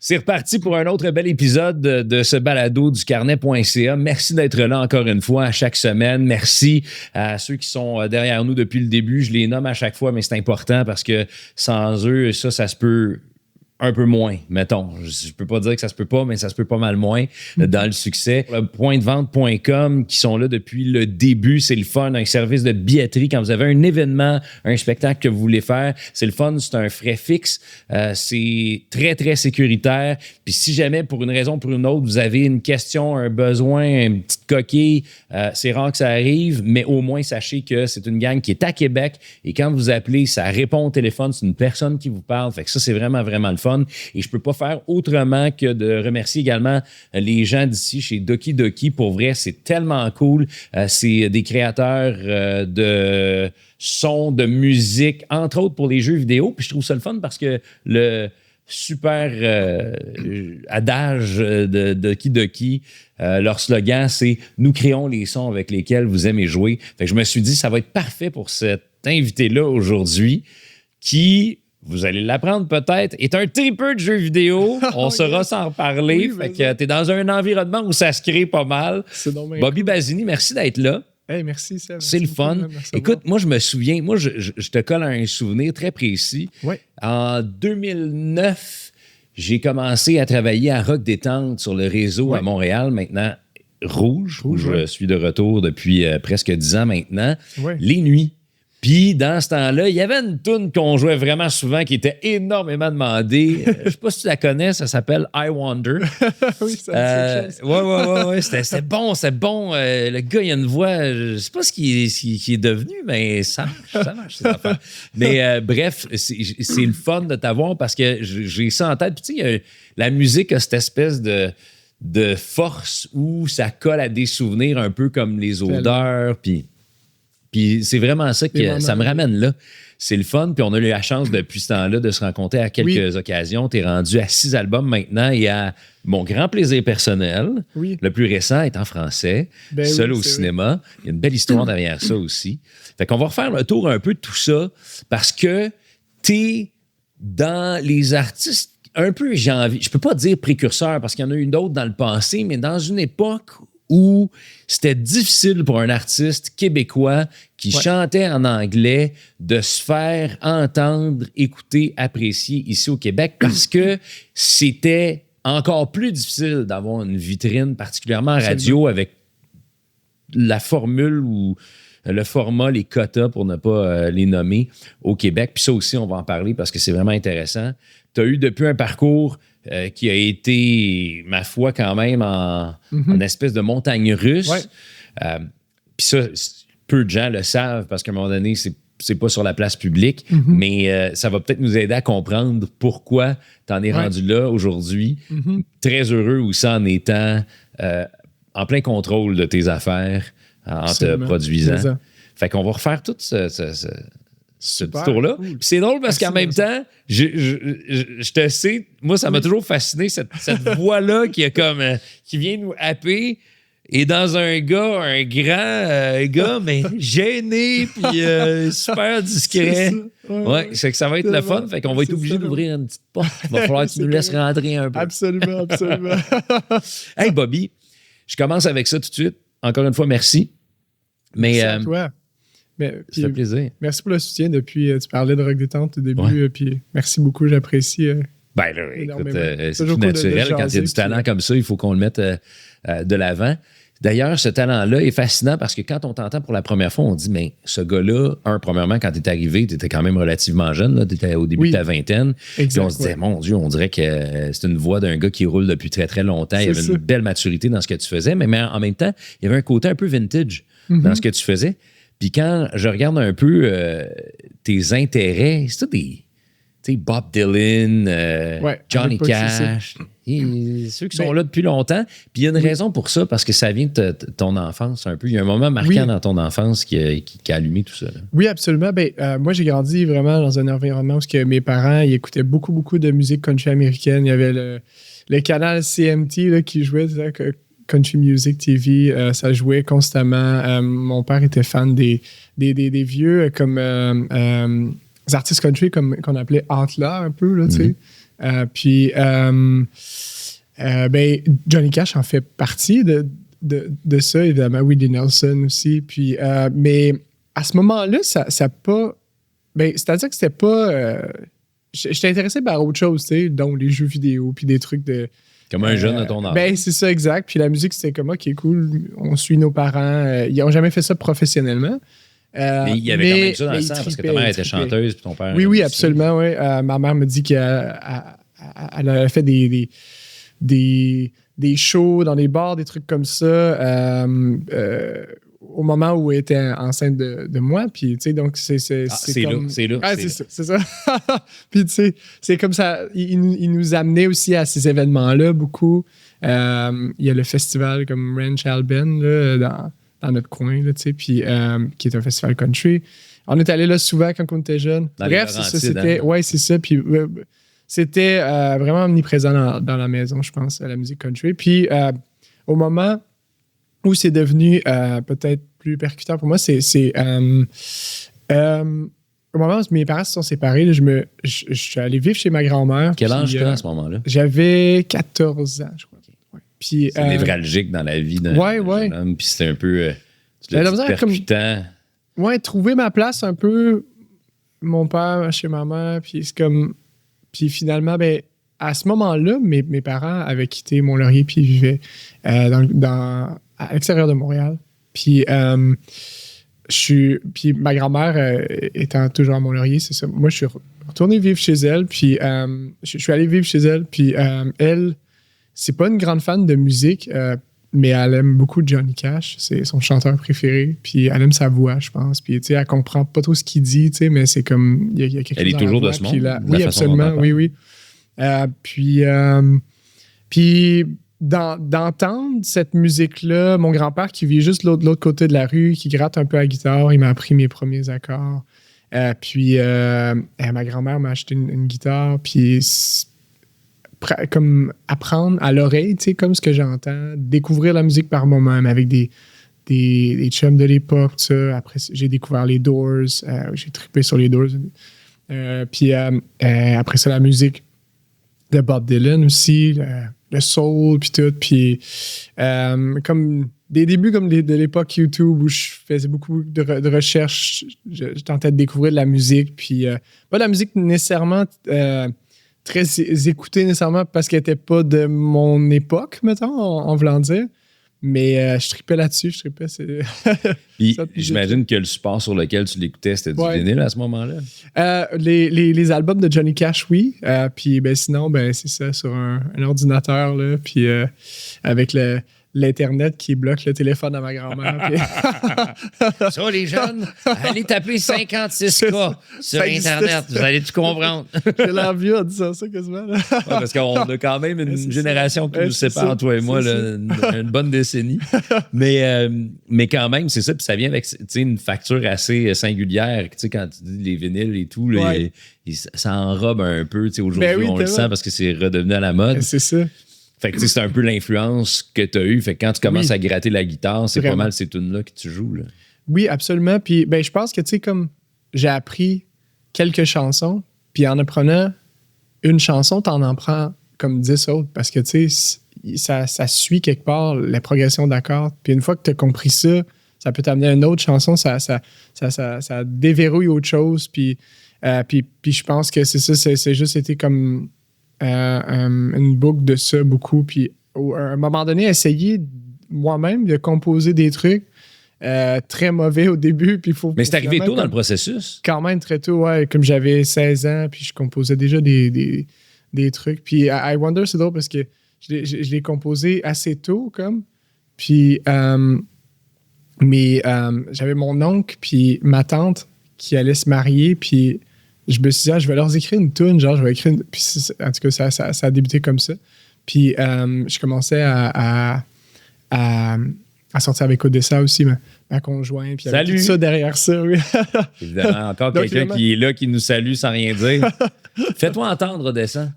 C'est reparti pour un autre bel épisode de ce balado du carnet.ca. Merci d'être là encore une fois à chaque semaine. Merci à ceux qui sont derrière nous depuis le début. Je les nomme à chaque fois, mais c'est important parce que sans eux, ça se peut un peu moins, mettons. Je peux pas dire que ça se peut pas, mais ça se peut pas mal moins dans le succès. Le pointdevente.com qui sont là depuis le début, c'est le fun, un service de billetterie quand vous avez un événement, un spectacle que vous voulez faire, c'est le fun, c'est un frais fixe, c'est très, très sécuritaire. Puis si jamais, pour une raison ou pour une autre, vous avez une question, un besoin, une petite coquille, c'est rare que ça arrive, mais au moins, sachez que c'est une gang qui est à Québec et quand vous appelez, ça répond au téléphone, c'est une personne qui vous parle. Fait que ça, c'est vraiment, vraiment le fun. Et je ne peux pas faire autrement que de remercier également les gens d'ici chez Doki Doki. Pour vrai, c'est tellement cool. C'est des créateurs de sons, de musique, entre autres pour les jeux vidéo. Puis je trouve ça le fun parce que le super adage de Doki Doki, leur slogan, c'est « Nous créons les sons avec lesquels vous aimez jouer ». Fait que je me suis dit, ça va être parfait pour cet invité-là aujourd'hui qui... Vous allez l'apprendre peut-être, est un tripeur de jeux vidéo. On saura s'en reparler. Fait que t'es dans un environnement où ça se crée pas mal. Bobby Basini, merci d'être là. Hey, merci, Seb. C'est le fun. Écoute, moi, je me souviens, je te colle un souvenir très précis. Ouais. En 2009, j'ai commencé à travailler à Rock Détente sur le réseau à Montréal, maintenant Rouge, où je suis de retour depuis presque 10 ans maintenant. Ouais. Les nuits. Puis, dans ce temps-là, il y avait une toune qu'on jouait vraiment souvent qui était énormément demandée. Je sais pas si tu la connais, ça s'appelle I Wonder. Oui, ça ouais. C'était bon. Le gars, il a une voix, je sais pas ce qui est devenu, mais ça marche, ces affaires. Mais bref, c'est le fun de t'avoir parce que j'ai ça en tête. Puis, tu sais, la musique a cette espèce de force où ça colle à des souvenirs un peu comme les odeurs, Puis c'est vraiment ça que ça me ramène là. C'est le fun. Puis on a eu la chance depuis ce temps-là de se rencontrer à quelques occasions. Tu es rendu à 6 albums maintenant et à mon grand plaisir personnel. Oui. Le plus récent est en français, seul au cinéma. Il y a une belle histoire derrière ça aussi. Fait qu'on va refaire le tour un peu de tout ça parce que tu es dans les artistes un peu, j'ai envie, je peux pas dire précurseurs parce qu'il y en a eu d'autres dans le passé, mais dans une époque où c'était difficile pour un artiste québécois qui chantait en anglais de se faire entendre, écouter, apprécier ici au Québec parce que c'était encore plus difficile d'avoir une vitrine, particulièrement en radio, avec la formule ou le format, les quotas, pour ne pas les nommer, au Québec. Puis ça aussi, on va en parler parce que c'est vraiment intéressant. Tu as eu depuis un parcours qui a été, ma foi, quand même en espèce de montagne russe. Ouais. Puis ça, peu de gens le savent parce qu'à un moment donné, c'est pas sur la place publique, mais ça va peut-être nous aider à comprendre pourquoi tu en es rendu là aujourd'hui. Très heureux aussi en étant en plein contrôle de tes affaires, en te produisant. Fait qu'on va refaire tout ce petit tour-là. Cool. Puis c'est drôle parce qu'en même temps, je te sais, moi, ça m'a toujours fasciné, cette voix-là qui vient nous happer. Et dans un grand gars, mais gêné, puis super discret. C'est que ça va être le fun. Fait qu'on va être obligé d'ouvrir une petite porte. Il va falloir que tu nous laisses rentrer un peu. Absolument. Hey, Bobby, je commence avec ça tout de suite. Encore une fois, merci. Merci à toi. Ça fait plaisir. Merci pour le soutien depuis, tu parlais de Rock Détente au début, puis merci beaucoup, j'apprécie. Ben là, écoute, c'est tout naturel. Quand il y a du talent comme ça, il faut qu'on le mette de l'avant. D'ailleurs, ce talent-là est fascinant parce que quand on t'entend pour la première fois, on dit, mais ce gars-là, premièrement, quand tu es arrivé, tu étais quand même relativement jeune, tu étais au début de ta vingtaine. Puis on se disait, mon Dieu, on dirait que c'est une voix d'un gars qui roule depuis très, très longtemps. Il y avait une belle maturité dans ce que tu faisais, mais en même temps, il y avait un côté un peu vintage dans ce que tu faisais. Puis quand je regarde un peu tes intérêts, c'est tout des... Tu sais, Bob Dylan, Johnny Cash, ceux qui sont là depuis longtemps. Puis il y a une raison pour ça, parce que ça vient de ton enfance un peu. Il y a un moment marquant dans ton enfance qui a allumé tout ça. Là. Oui, absolument. Moi, j'ai grandi vraiment dans un environnement où que mes parents ils écoutaient beaucoup, beaucoup de musique country américaine. Il y avait le canal CMT là, qui jouait... Country Music TV, ça jouait constamment. Mon père était fan des vieux comme des artistes country qu'on appelait Outlaw un peu, là, tu sais. Puis, Johnny Cash en fait partie de ça, évidemment. Willie Nelson aussi. Puis, mais à ce moment-là, ça pas... c'est-à-dire que c'était pas... j'étais intéressé par autre chose, tu sais, dont les jeux vidéo, puis des trucs de... Comme un jeune de ton âge. C'est ça, exact. Puis la musique, c'était comme, OK, cool, on suit nos parents. Ils n'ont jamais fait ça professionnellement. Mais il y avait quand même ça dans le sang, parce que ta mère était chanteuse, puis ton père... Oui, absolument, oui. Ma mère me dit qu'elle a fait des shows dans les bars, des trucs comme ça, au moment où elle était enceinte de moi. Puis, tu sais, donc, c'est comme... C'est là. C'est ça. Puis, tu sais, c'est comme ça. Il nous amenait aussi à ces événements-là, beaucoup. Il y a le festival comme Ranch Alben, là, dans notre coin, là, tu sais, puis qui est un festival country. On est allé là souvent quand on était jeunes. Bref, c'était... Ouais, c'est ça. Puis... c'était vraiment omniprésent dans la maison, je pense, la musique country. Puis, au moment où c'est devenu peut-être plus percutant pour moi, c'est au moment où mes parents se sont séparés, là, je suis allé vivre chez ma grand-mère. Quel âge tu as à ce moment-là? J'avais 14 ans, je crois. Ouais. Puis, c'est névralgique dans la vie d'un jeune homme. Puis c'était un peu percutant. Trouver ma place un peu, mon père chez ma mère, puis c'est comme... Puis finalement, à ce moment-là, mes parents avaient quitté Mont-Laurier puis ils vivaient à l'extérieur de Montréal. Puis, puis ma grand-mère étant toujours à Mont-Laurier, c'est ça. Moi, je suis retourné vivre chez elle. Puis je suis allé vivre chez elle. Puis elle, c'est pas une grande fan de musique, mais elle aime beaucoup Johnny Cash. C'est son chanteur préféré. Puis elle aime sa voix, je pense. Puis, tu sais, elle comprend pas trop ce qu'il dit, tu sais, mais c'est comme... Il y a quelque chose. Elle est toujours de ce monde? Oui, absolument. Oui. Puis d'entendre cette musique-là, mon grand-père qui vit juste de l'autre côté de la rue, qui gratte un peu à la guitare, il m'a appris mes premiers accords. Puis ma grand-mère m'a acheté une guitare, puis... comme apprendre à l'oreille, tu sais, comme ce que j'entends, découvrir la musique par moi-même avec des chums de l'époque, tout ça. Après, j'ai découvert les Doors, j'ai trippé sur les Doors. Puis après ça, la musique de Bob Dylan aussi, le soul, puis tout. Puis comme des débuts comme de l'époque YouTube où je faisais beaucoup de recherches, je tentais de découvrir de la musique, puis pas de la musique nécessairement... très écoutée nécessairement parce qu'elle n'était pas de mon époque, mettons, en voulant dire. Mais je tripais là-dessus, Puis j'imagine que le support sur lequel tu l'écoutais, c'était du vinyle à ce moment-là? Les albums de Johnny Cash, oui. Puis sinon, c'est ça, sur un ordinateur, là, puis avec l'Internet qui bloque le téléphone à ma grand-mère. Ça, les jeunes, allez taper 56K sur Internet. Vous allez tout comprendre. J'ai l'air vieux en disant ça quasiment. Là. Parce qu'on a quand même une génération qui nous sépare, toi et moi, là, une bonne décennie. Mais quand même, c'est ça. Puis ça vient avec une facture assez singulière. Quand tu dis les vinyles et tout, là, ça enrobe un peu. Aujourd'hui, on le sent parce que c'est redevenu à la mode. C'est ça. Fait que c'est un peu l'influence que tu as eue. Fait que quand tu commences à gratter la guitare, c'est pas mal ces tunes-là que tu joues. Là. Oui, absolument. Puis je pense que, tu sais, comme j'ai appris quelques chansons, puis en apprenant une chanson, t'en prends comme 10 autres. Parce que, tu sais, ça suit quelque part la progression d'accords. Puis une fois que tu as compris ça, ça peut t'amener à une autre chanson. Ça déverrouille autre chose. Puis je pense que c'est ça. C'est juste été comme... une boucle de ça beaucoup, puis à un moment donné essayer moi-même de composer des trucs très mauvais au début, puis mais c'est arrivé tôt dans le processus? Quand même très tôt, ouais, comme j'avais 16 ans, puis je composais déjà des trucs, puis I Wonder, c'est drôle parce que je l'ai composé assez tôt, comme, puis j'avais mon oncle puis ma tante qui allaient se marier, puis je me suis dit, je vais leur écrire une toune, genre, je vais écrire Puis, en tout cas, ça a débuté comme ça. Puis, je commençais à sortir avec Odessa aussi, ma conjointe. Puis, il y avait tout ça derrière ça, oui. Évidemment, encore quelqu'un qui est là, qui nous salue sans rien dire. Fais-toi entendre, Odessa.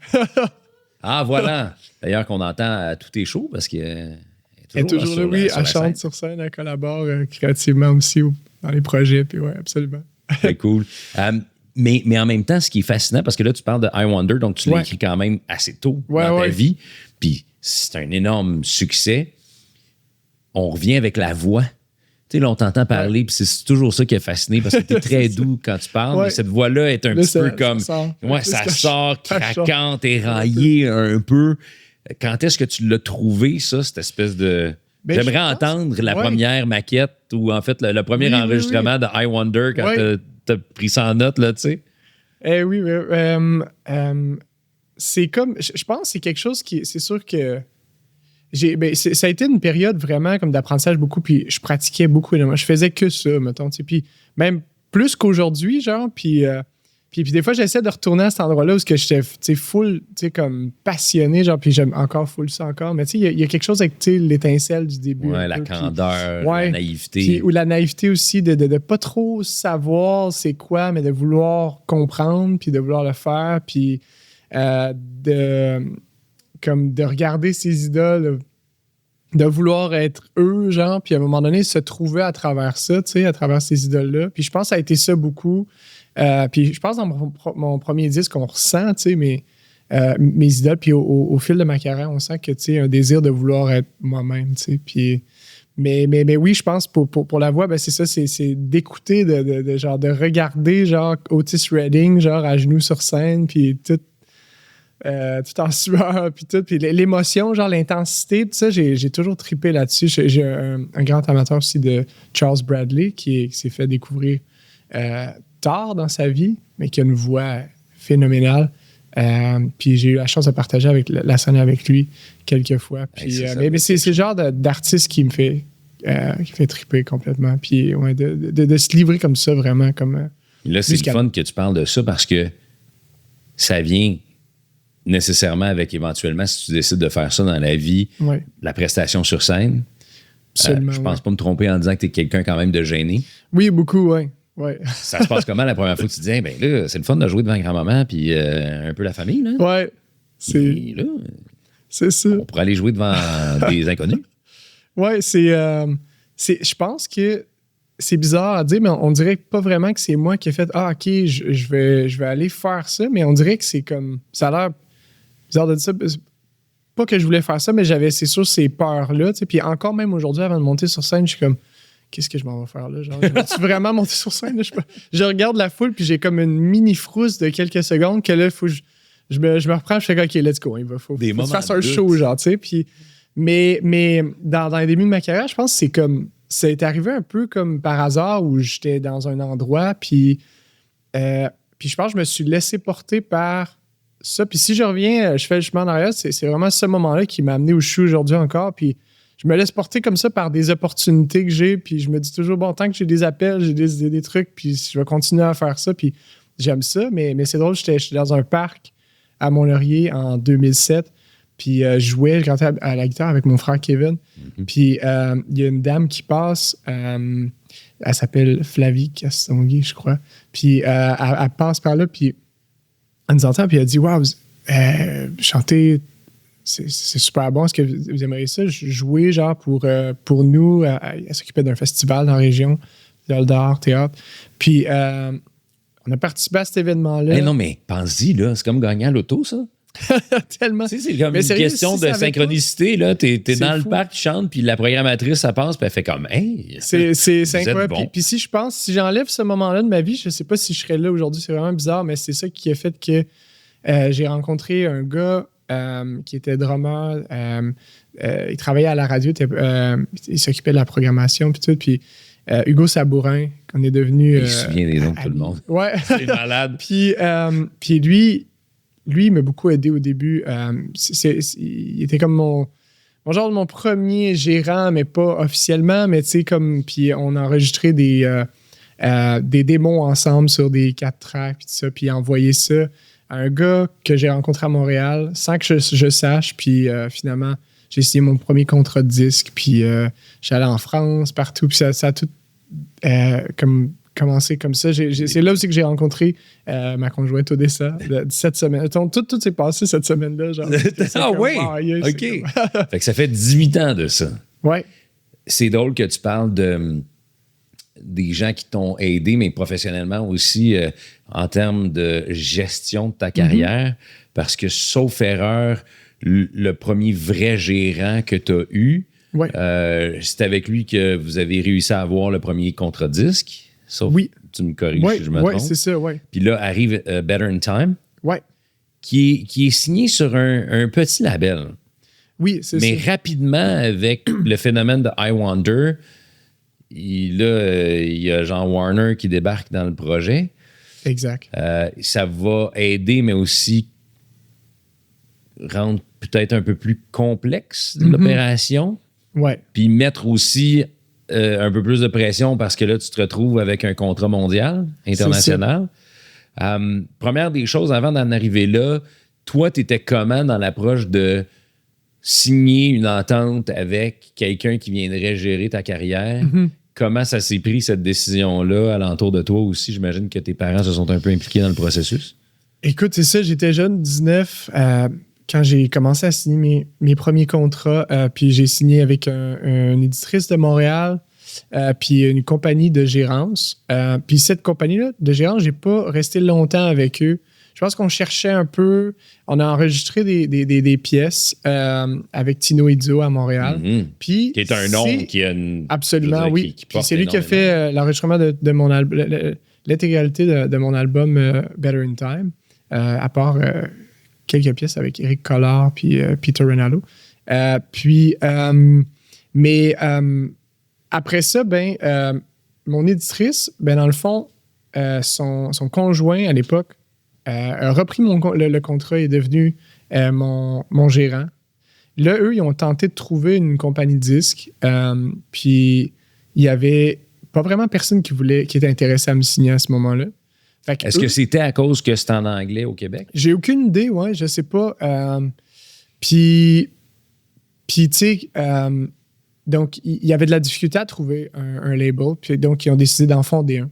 Ah, voilà. D'ailleurs, qu'on entend à tous tes shows, parce qu'elle est toujours là, oui. Elle chante sur scène, elle collabore créativement aussi dans les projets, puis oui, absolument. C'est cool. Mais en même temps, ce qui est fascinant, parce que là, tu parles de I Wonder, donc tu l'as écrit quand même assez tôt dans ta vie, puis c'est un énorme succès. On revient avec la voix. Tu sais, là, on t'entend parler, puis c'est toujours ça qui est fasciné, parce que tu es très doux quand tu parles, mais cette voix-là est un petit peu comme... Ça sort, craquante, éraillée un peu. Quand est-ce que tu l'as trouvé, ça, cette espèce de... J'aimerais entendre la première maquette, ou en fait, le premier enregistrement de I Wonder, quand t'as pris ça en note, là, tu sais. C'est comme... Je pense que c'est quelque chose qui... C'est sûr que... ça a été une période vraiment comme d'apprentissage beaucoup, puis je pratiquais beaucoup. Je faisais que ça, mettons. Puis même plus qu'aujourd'hui, genre, puis des fois, j'essaie de retourner à cet endroit-là où j'étais full, comme passionné, genre, puis j'aime encore full ça encore. Mais tu sais, il y a quelque chose avec l'étincelle du début. Ouais, la candeur, la naïveté. Ou la naïveté aussi de pas trop savoir c'est quoi, mais de vouloir comprendre, puis de vouloir le faire, puis de regarder ses idoles, de vouloir être eux, genre, puis à un moment donné, se trouver à travers ça, tu sais, à travers ces idoles-là. Puis je pense que ça a été ça beaucoup. Puis je pense dans mon premier disque, on ressent, tu sais, mes idoles. Puis au fil de ma carrière, on sent que, tu sais, un désir de vouloir être moi-même, tu sais. Puis... Mais oui, je pense pour la voix, ben c'est ça, c'est d'écouter, de regarder, genre, Otis Redding, genre, à genoux sur scène, puis tout en sueur, puis tout. Puis l'émotion, genre l'intensité, tout ça, j'ai toujours trippé là-dessus. J'ai un grand amateur aussi de Charles Bradley qui s'est fait découvrir tard dans sa vie, mais qui a une voix phénoménale. Puis j'ai eu la chance de partager la scène avec lui quelques fois. Puis, mais c'est le genre d'artiste qui me fait tripper complètement. Puis de se livrer comme ça, vraiment. Comme, là, c'est le fun que tu parles de ça parce que ça vient nécessairement avec éventuellement, si tu décides de faire ça dans la vie, la prestation sur scène. Je pense pas me tromper en disant que tu es quelqu'un quand même de gêné. Oui, beaucoup, oui. Ouais. Ça se passe comment la première fois que tu te dis, ben là, c'est le fun de jouer devant grand-maman puis un peu la famille, là? Ouais. C'est ça. On pourrait aller jouer devant des inconnus. Ouais, je pense que c'est bizarre à dire, mais on dirait pas vraiment que c'est moi qui ai fait OK, je vais aller faire ça, mais on dirait que c'est comme. Ça a l'air bizarre de dire ça. Pas que je voulais faire ça, mais j'avais, c'est sûr, ces peurs-là. Puis encore même aujourd'hui, avant de monter sur scène, je suis comme. Qu'est-ce que je m'en vais faire là? Genre, je vais vraiment monter sur scène? Là? Je regarde la foule, puis j'ai comme une mini frousse de quelques secondes que là, il faut que je me reprends, je fais OK, let's go. Il faut que tu fasses un show, genre, tu sais. Puis, mais dans les débuts de ma carrière, je pense que c'est comme. Ça est arrivé un peu comme par hasard où j'étais dans un endroit, puis je pense que je me suis laissé porter par ça. Puis si je reviens, je fais le chemin en arrière, c'est vraiment ce moment-là qui m'a amené où je suis aujourd'hui encore. Puis je me laisse porter comme ça par des opportunités que j'ai, puis je me dis toujours, bon, tant que j'ai des appels, j'ai des trucs, puis je vais continuer à faire ça, puis j'aime ça. Mais c'est drôle, j'étais dans un parc à Mont-Laurier en 2007, puis je cantais à la guitare avec mon frère Kevin. Puis il y a une dame qui passe, elle s'appelle Flavie Castonguay, je crois. Puis elle passe par là, puis elle nous entend, puis elle dit « Wow, chanter, c'est super bon. Est-ce que vous aimeriez ça? Jouer, genre, pour nous. » Elle s'occupait d'un festival dans la région, d'art, théâtre. Puis on a participé à cet événement-là. Hey, non, mais pense-y, là, c'est comme gagner à l'auto, ça. Tellement. Tu sais, c'est comme une question de synchronicité. Là. T'es dans le parc, tu chantes, puis la programmatrice, ça passe, puis elle fait comme « Hey! » C'est incroyable. Bon. Puis si j'enlève ce moment-là de ma vie, je sais pas si je serais là aujourd'hui. C'est vraiment bizarre, mais c'est ça qui a fait que j'ai rencontré un gars qui était drummer. Il travaillait à la radio. Il s'occupait de la programmation, puis tout. Puis Hugo Sabourin, qu'on est devenu... il se souvient des noms de tout le monde. Ouais. C'est malade. Puis lui, il m'a beaucoup aidé au début. Il était comme mon premier gérant, mais pas officiellement, mais tu sais, comme. Puis on a enregistré des démos ensemble sur des 4 tracks, puis tout ça, puis envoyé ça à un gars que j'ai rencontré à Montréal sans que je sache. Puis finalement, j'ai signé mon premier contrat de disque, puis j'allais en France, partout, puis ça a tout commencé comme ça. C'est là aussi que j'ai rencontré ma conjointe Odessa cette semaine. Tout s'est passé cette semaine-là. Genre, oui? OK. Fait que ça fait 18 ans de ça. Ouais. C'est drôle que tu parles de des gens qui t'ont aidé, mais professionnellement aussi en termes de gestion de ta carrière. Parce que, sauf erreur, le premier vrai gérant que tu as eu, Ouais. c'est avec lui que vous avez réussi à avoir le premier contrat disque. Sauf, tu me corriges si je me trompe. Oui, c'est ça, oui. Puis là, arrive Better in Time, ouais. qui est signé sur un petit label. Oui, c'est Mais ça. rapidement, avec le phénomène de I Wonder, il y a Jean Warner qui débarque dans le projet. Exact. Ça va aider, mais aussi rendre peut-être un peu plus complexe l'opération. Ouais. Puis mettre aussi un peu plus de pression parce que là, tu te retrouves avec un contrat mondial, international. Première des choses, avant d'en arriver là, toi, tu étais comment dans l'approche de signer une entente avec quelqu'un qui viendrait gérer ta carrière? Comment ça s'est pris, cette décision-là, alentour de toi aussi? J'imagine que tes parents se sont un peu impliqués dans le processus. Écoute, c'est ça, j'étais jeune, 19, quand j'ai commencé à signer mes premiers contrats, puis j'ai signé avec une éditrice de Montréal, puis une compagnie de gérance. Puis cette compagnie-là de gérance, j'ai pas resté longtemps avec eux. Je pense qu'on cherchait un peu. On a enregistré des pièces avec Tino Izzo à Montréal. Puis qui est un nom qui a une. Absolument, dire, oui. Puis c'est lui qui a fait l'enregistrement de mon album, l'intégralité de mon album Better in Time, à part quelques pièces avec Eric Collard puis Peter Renaldo. Mais après ça, mon éditrice, dans le fond, son conjoint à l'époque a repris le contrat et est devenu mon gérant. Là, eux, ils ont tenté de trouver une compagnie de disques. Puis, il y avait pas vraiment personne qui était intéressé à me signer à ce moment-là. Est-ce que c'était à cause que c'est en anglais au Québec? J'ai aucune idée, ouais, je sais pas. Puis tu sais, donc, il y avait de la difficulté à trouver un label. Puis donc, ils ont décidé d'en fonder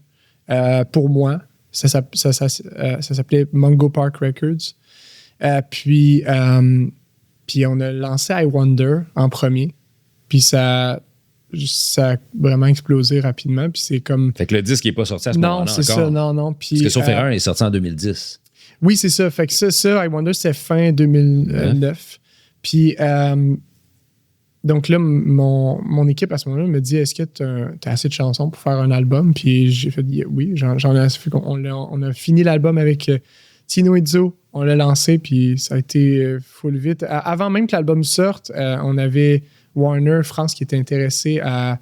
un. Pour moi, ça s'appelait Mungo Park Records. Puis on a lancé I Wonder en premier. Puis ça a vraiment explosé rapidement. Puis c'est comme... Fait que le disque n'est pas sorti à ce moment-là encore. Non, c'est ça, non. Puis, parce que Sauf erreur est sorti en 2010. Oui, c'est ça. Fait que ça, I Wonder, c'était fin 2009. Puis... donc là, mon équipe à ce moment-là me dit, est-ce que tu as assez de chansons pour faire un album? Puis j'ai fait oui, j'en ai assez. On a fini l'album avec Tino Izzo, on l'a lancé, puis ça a été full vite. Avant même que l'album sorte, on avait Warner France qui était intéressé à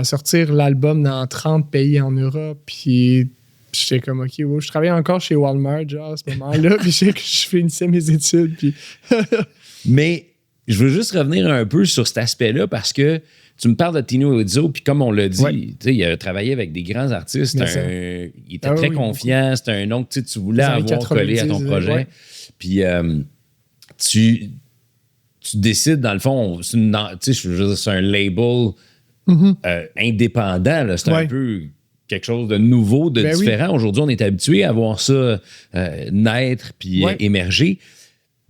sortir l'album dans 30 pays en Europe, puis j'étais comme, OK, wow. Je travaillais encore chez Walmart, genre, à ce moment-là, puis je finissais mes études, puis... Mais... je veux juste revenir un peu sur cet aspect-là parce que tu me parles de Tino Izzo, puis comme on l'a dit, il a travaillé avec des grands artistes. Il était très confiant. C'était un nom que tu voulais avoir collé à ton projet. Ouais. Puis tu décides, dans le fond, c'est un label indépendant. Là. C'est un peu quelque chose de nouveau, de différent. Aujourd'hui, on est habitué à voir ça naître puis émerger.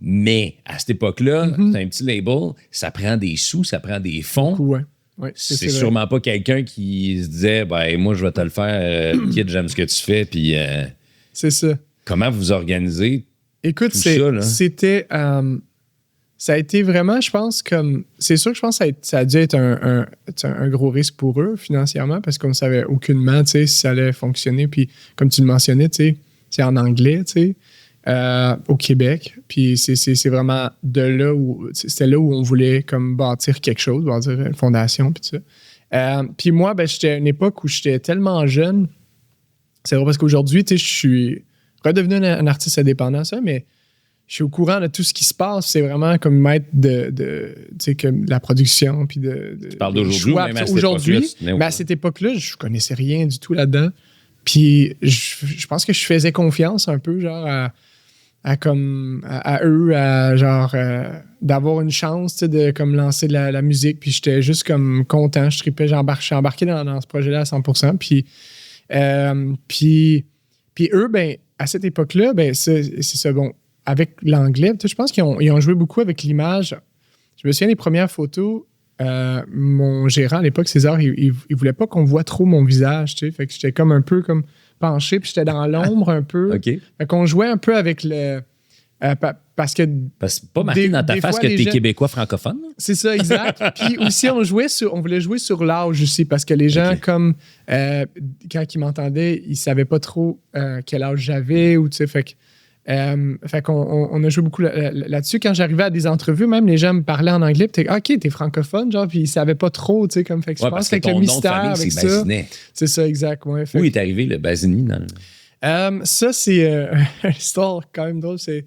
Mais à cette époque-là, c'est un petit label, ça prend des sous, ça prend des fonds. Ouais, c'est sûrement pas quelqu'un qui se disait moi, je vais te le faire, Kid, j'aime ce que tu fais. Puis, c'est ça. Comment vous organisez? Écoute, c'était. Ça a été vraiment, je pense, comme. C'est sûr que je pense que ça a dû être un gros risque pour eux financièrement parce qu'on ne savait aucunement si ça allait fonctionner. Puis, comme tu le mentionnais, c'est en anglais, au Québec. Puis c'est vraiment c'était là où on voulait comme bâtir quelque chose, bâtir une fondation, puis tout ça. Puis moi, j'étais à une époque où j'étais tellement jeune. C'est vrai parce qu'aujourd'hui, je suis redevenu un artiste indépendant, ça, mais je suis au courant de tout ce qui se passe. C'est vraiment comme maître de comme la production. Puis tu parles d'aujourd'hui ou même à cette aujourd'hui, époque-là? Mais à cette époque-là, je connaissais rien du tout là-dedans. Puis je pense que je faisais confiance un peu, genre, à eux, d'avoir une chance de comme lancer de la musique. Puis j'étais juste comme content, je tripais, j'ai embarqué dans ce projet-là à 100%. Puis eux, à cette époque-là, c'est ça. Bon, avec l'anglais, je pense qu'ils ont joué beaucoup avec l'image. Je me souviens des premières photos, mon gérant à l'époque, César, il voulait pas qu'on voit trop mon visage, tu sais. Fait que j'étais comme un peu comme penché, puis j'étais dans l'ombre un peu. OK. Fait qu'on jouait un peu avec le... parce que... Parce que c'est pas marqué dans ta face que t'es Québécois francophone. C'est ça, exact. Puis aussi, on voulait jouer sur l'âge aussi, parce que les gens, comme quand ils m'entendaient, ils savaient pas trop quel âge j'avais, ou tu sais, fait qu'on on a joué beaucoup là-dessus. Quand j'arrivais à des entrevues, même les gens me parlaient en anglais, puis t'es francophone, genre, puis ils savaient pas trop, tu sais, comme, fait que je pense qu'avec le mystère, avec ça, c'est ça, exact, ouais. Où est arrivé le Basini dans le... ça, c'est une histoire quand même drôle, c'est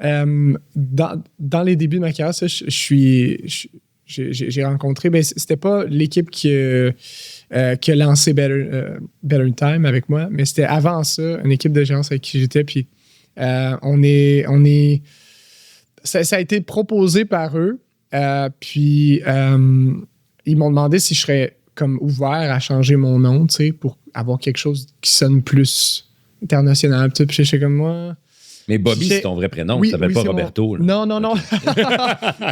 dans les débuts de ma carrière, ça, j'ai rencontré, ben, c'était pas l'équipe qui a lancé Better Time avec moi, mais c'était avant ça, une équipe de gérance avec qui j'étais, puis ça a été proposé par eux, puis ils m'ont demandé si je serais comme ouvert à changer mon nom, tu sais, pour avoir quelque chose qui sonne plus international, puis j'étais comme moi... Mais Bobby, c'est ton vrai prénom. Oui, tu t'appelles pas Roberto. Là. Non.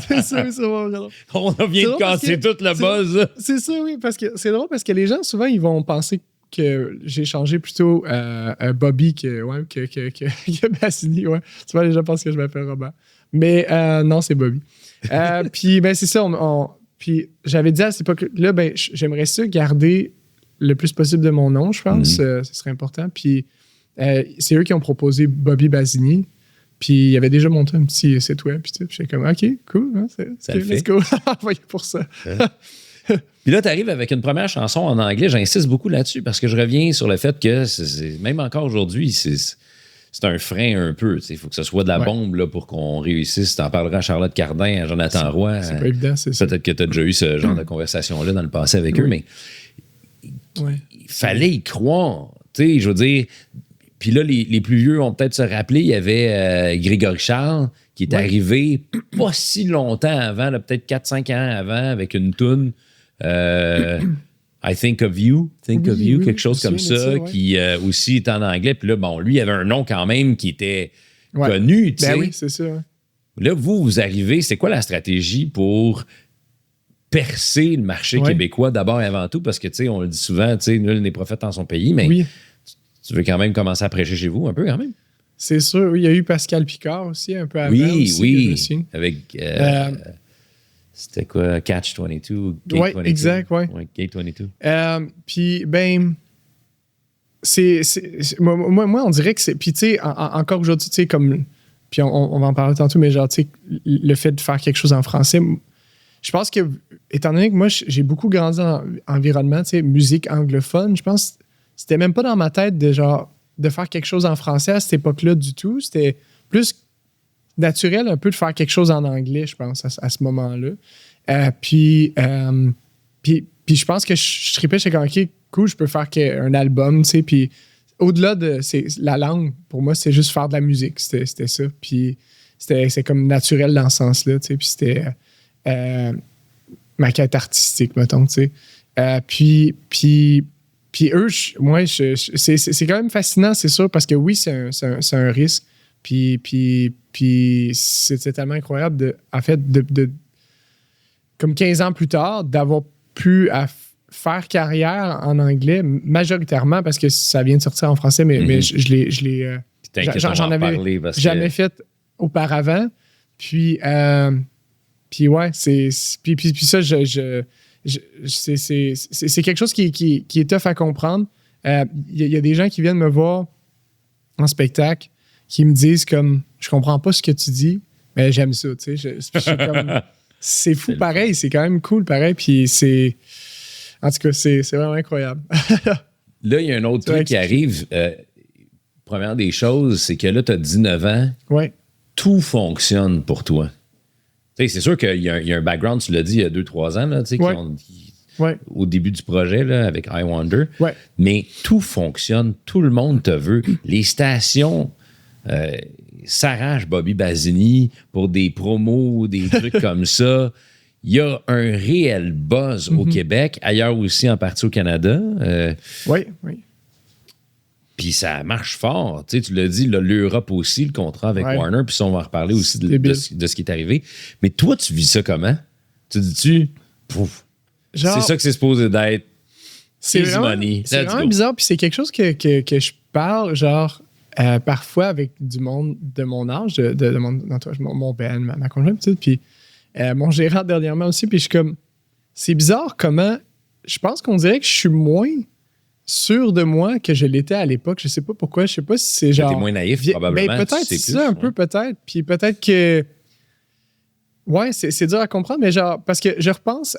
C'est ça, c'est mon prénom. On vient de casser tout le buzz. C'est ça, oui. Parce que c'est drôle parce que les gens, souvent, ils vont penser que j'ai changé plutôt Bobby que Basini. Ouais. Souvent, les gens pensent que je m'appelle Robert. Mais non, c'est Bobby. Puis, ben, c'est ça. Puis, j'avais dit à cette époque-là, ben, j'aimerais ça garder le plus possible de mon nom, je pense. Ce serait important. Puis, c'est eux qui ont proposé Bobby Basini. Puis, il avait déjà monté un petit site web. Puis, j'étais comme, OK, cool. Hein, ça le fait. Let's go. Voyez pour ça. Puis là, tu arrives avec une première chanson en anglais. J'insiste beaucoup là-dessus parce que je reviens sur le fait que, même encore aujourd'hui, c'est un frein un peu. Il faut que ce soit de la bombe là, pour qu'on réussisse. Tu en parleras à Charlotte Cardin, à Jonathan Roy. C'est pas évident, c'est ça. Peut-être que tu as déjà eu ce genre de conversation-là dans le passé avec eux, mais il fallait y croire. Je veux dire... Puis là, les plus vieux vont peut-être se rappeler, il y avait Grégory Charles qui est arrivé pas si longtemps avant, là, peut-être 4-5 ans avant, avec une toune I Think of You, quelque chose comme ça, qui aussi est en anglais. Puis là, bon, lui, il avait un nom quand même qui était connu, tu sais. Ben oui, c'est ça. Là, vous arrivez, c'est quoi la stratégie pour percer le marché québécois d'abord et avant tout? Parce que, tu sais, on le dit souvent, tu sais, nul n'est prophète en son pays, mais... Tu veux quand même commencer à prêcher chez vous un peu, quand même? C'est sûr. Oui, il y a eu Pascal Picard aussi, un peu avant. Oui. Avec... c'était quoi? Catch-22? Oui, exact, oui. Gate-22. Puis, ben... Moi, on dirait que c'est... Puis, tu sais, encore aujourd'hui, tu sais, comme... Puis, on va en parler tantôt, mais genre, tu sais, le fait de faire quelque chose en français... Je pense que, étant donné que moi, j'ai beaucoup grandi dans l'environnement, tu sais, musique anglophone, je pense... C'était même pas dans ma tête de faire quelque chose en français à cette époque-là du tout. C'était plus naturel un peu de faire quelque chose en anglais, je pense, à ce moment-là. Puis je pense que je tripais, j'étais comme, OK, cool, je peux faire un album, tu sais. Puis au-delà de la langue, pour moi, c'était juste faire de la musique. C'était ça. Puis c'est comme naturel dans ce sens-là, tu sais. Puis c'était ma quête artistique, mettons, tu sais. Puis eux, c'est quand même fascinant, c'est sûr, parce que oui, c'est un risque. Puis c'est tellement incroyable, en fait, comme 15 ans plus tard, d'avoir pu faire carrière en anglais, majoritairement, parce que ça vient de sortir en français, mais je l'ai j'en avais jamais fait auparavant. Puis ouais, puis ça, c'est quelque chose qui est tough à comprendre. Il y a des gens qui viennent me voir en spectacle qui me disent comme, je comprends pas ce que tu dis, mais j'aime ça, tu sais. C'est fou pareil, c'est quand même cool pareil, puis en tout cas, c'est vraiment incroyable. Là, il y a un autre truc qui arrive. Première des choses, c'est que là, tu as 19 ans. Ouais. Tout fonctionne pour toi. C'est sûr qu'il y a un background, tu l'as dit, il y a 2-3 ans, là, au début du projet là, avec I Wonder. Ouais. Mais tout fonctionne, tout le monde te veut. Les stations s'arrachent Bobby Basini pour des promos, des trucs comme ça. Il y a un réel buzz au Québec, ailleurs aussi en partie au Canada. Oui. Puis ça marche fort. Tu l'as dit, l'Europe aussi, le contrat avec Warner, puis ça, on va en reparler aussi de ce qui est arrivé. Mais toi, tu vis ça comment? Tu dis-tu, pouf. Genre, c'est ça que c'est supposé d'être. c'est Easy vraiment, money. c'est Let's vraiment go. bizarre. Puis c'est quelque chose que je parle, genre, parfois avec du monde de mon âge, de mon entourage, mon Ben, ma conjointe, tout, puis mon gérant dernièrement aussi. Puis je suis comme, c'est bizarre comment, je pense qu'on dirait que je suis moins sûr de moi que je l'étais à l'époque. Je sais pas pourquoi. Je sais pas si c'est genre. T'es moins naïf, Ben, probablement. peut-être tu sais c'est plus, ça, un ouais. peu, peut-être. Puis peut-être que. Ouais, c'est dur à comprendre, mais genre, parce que je repense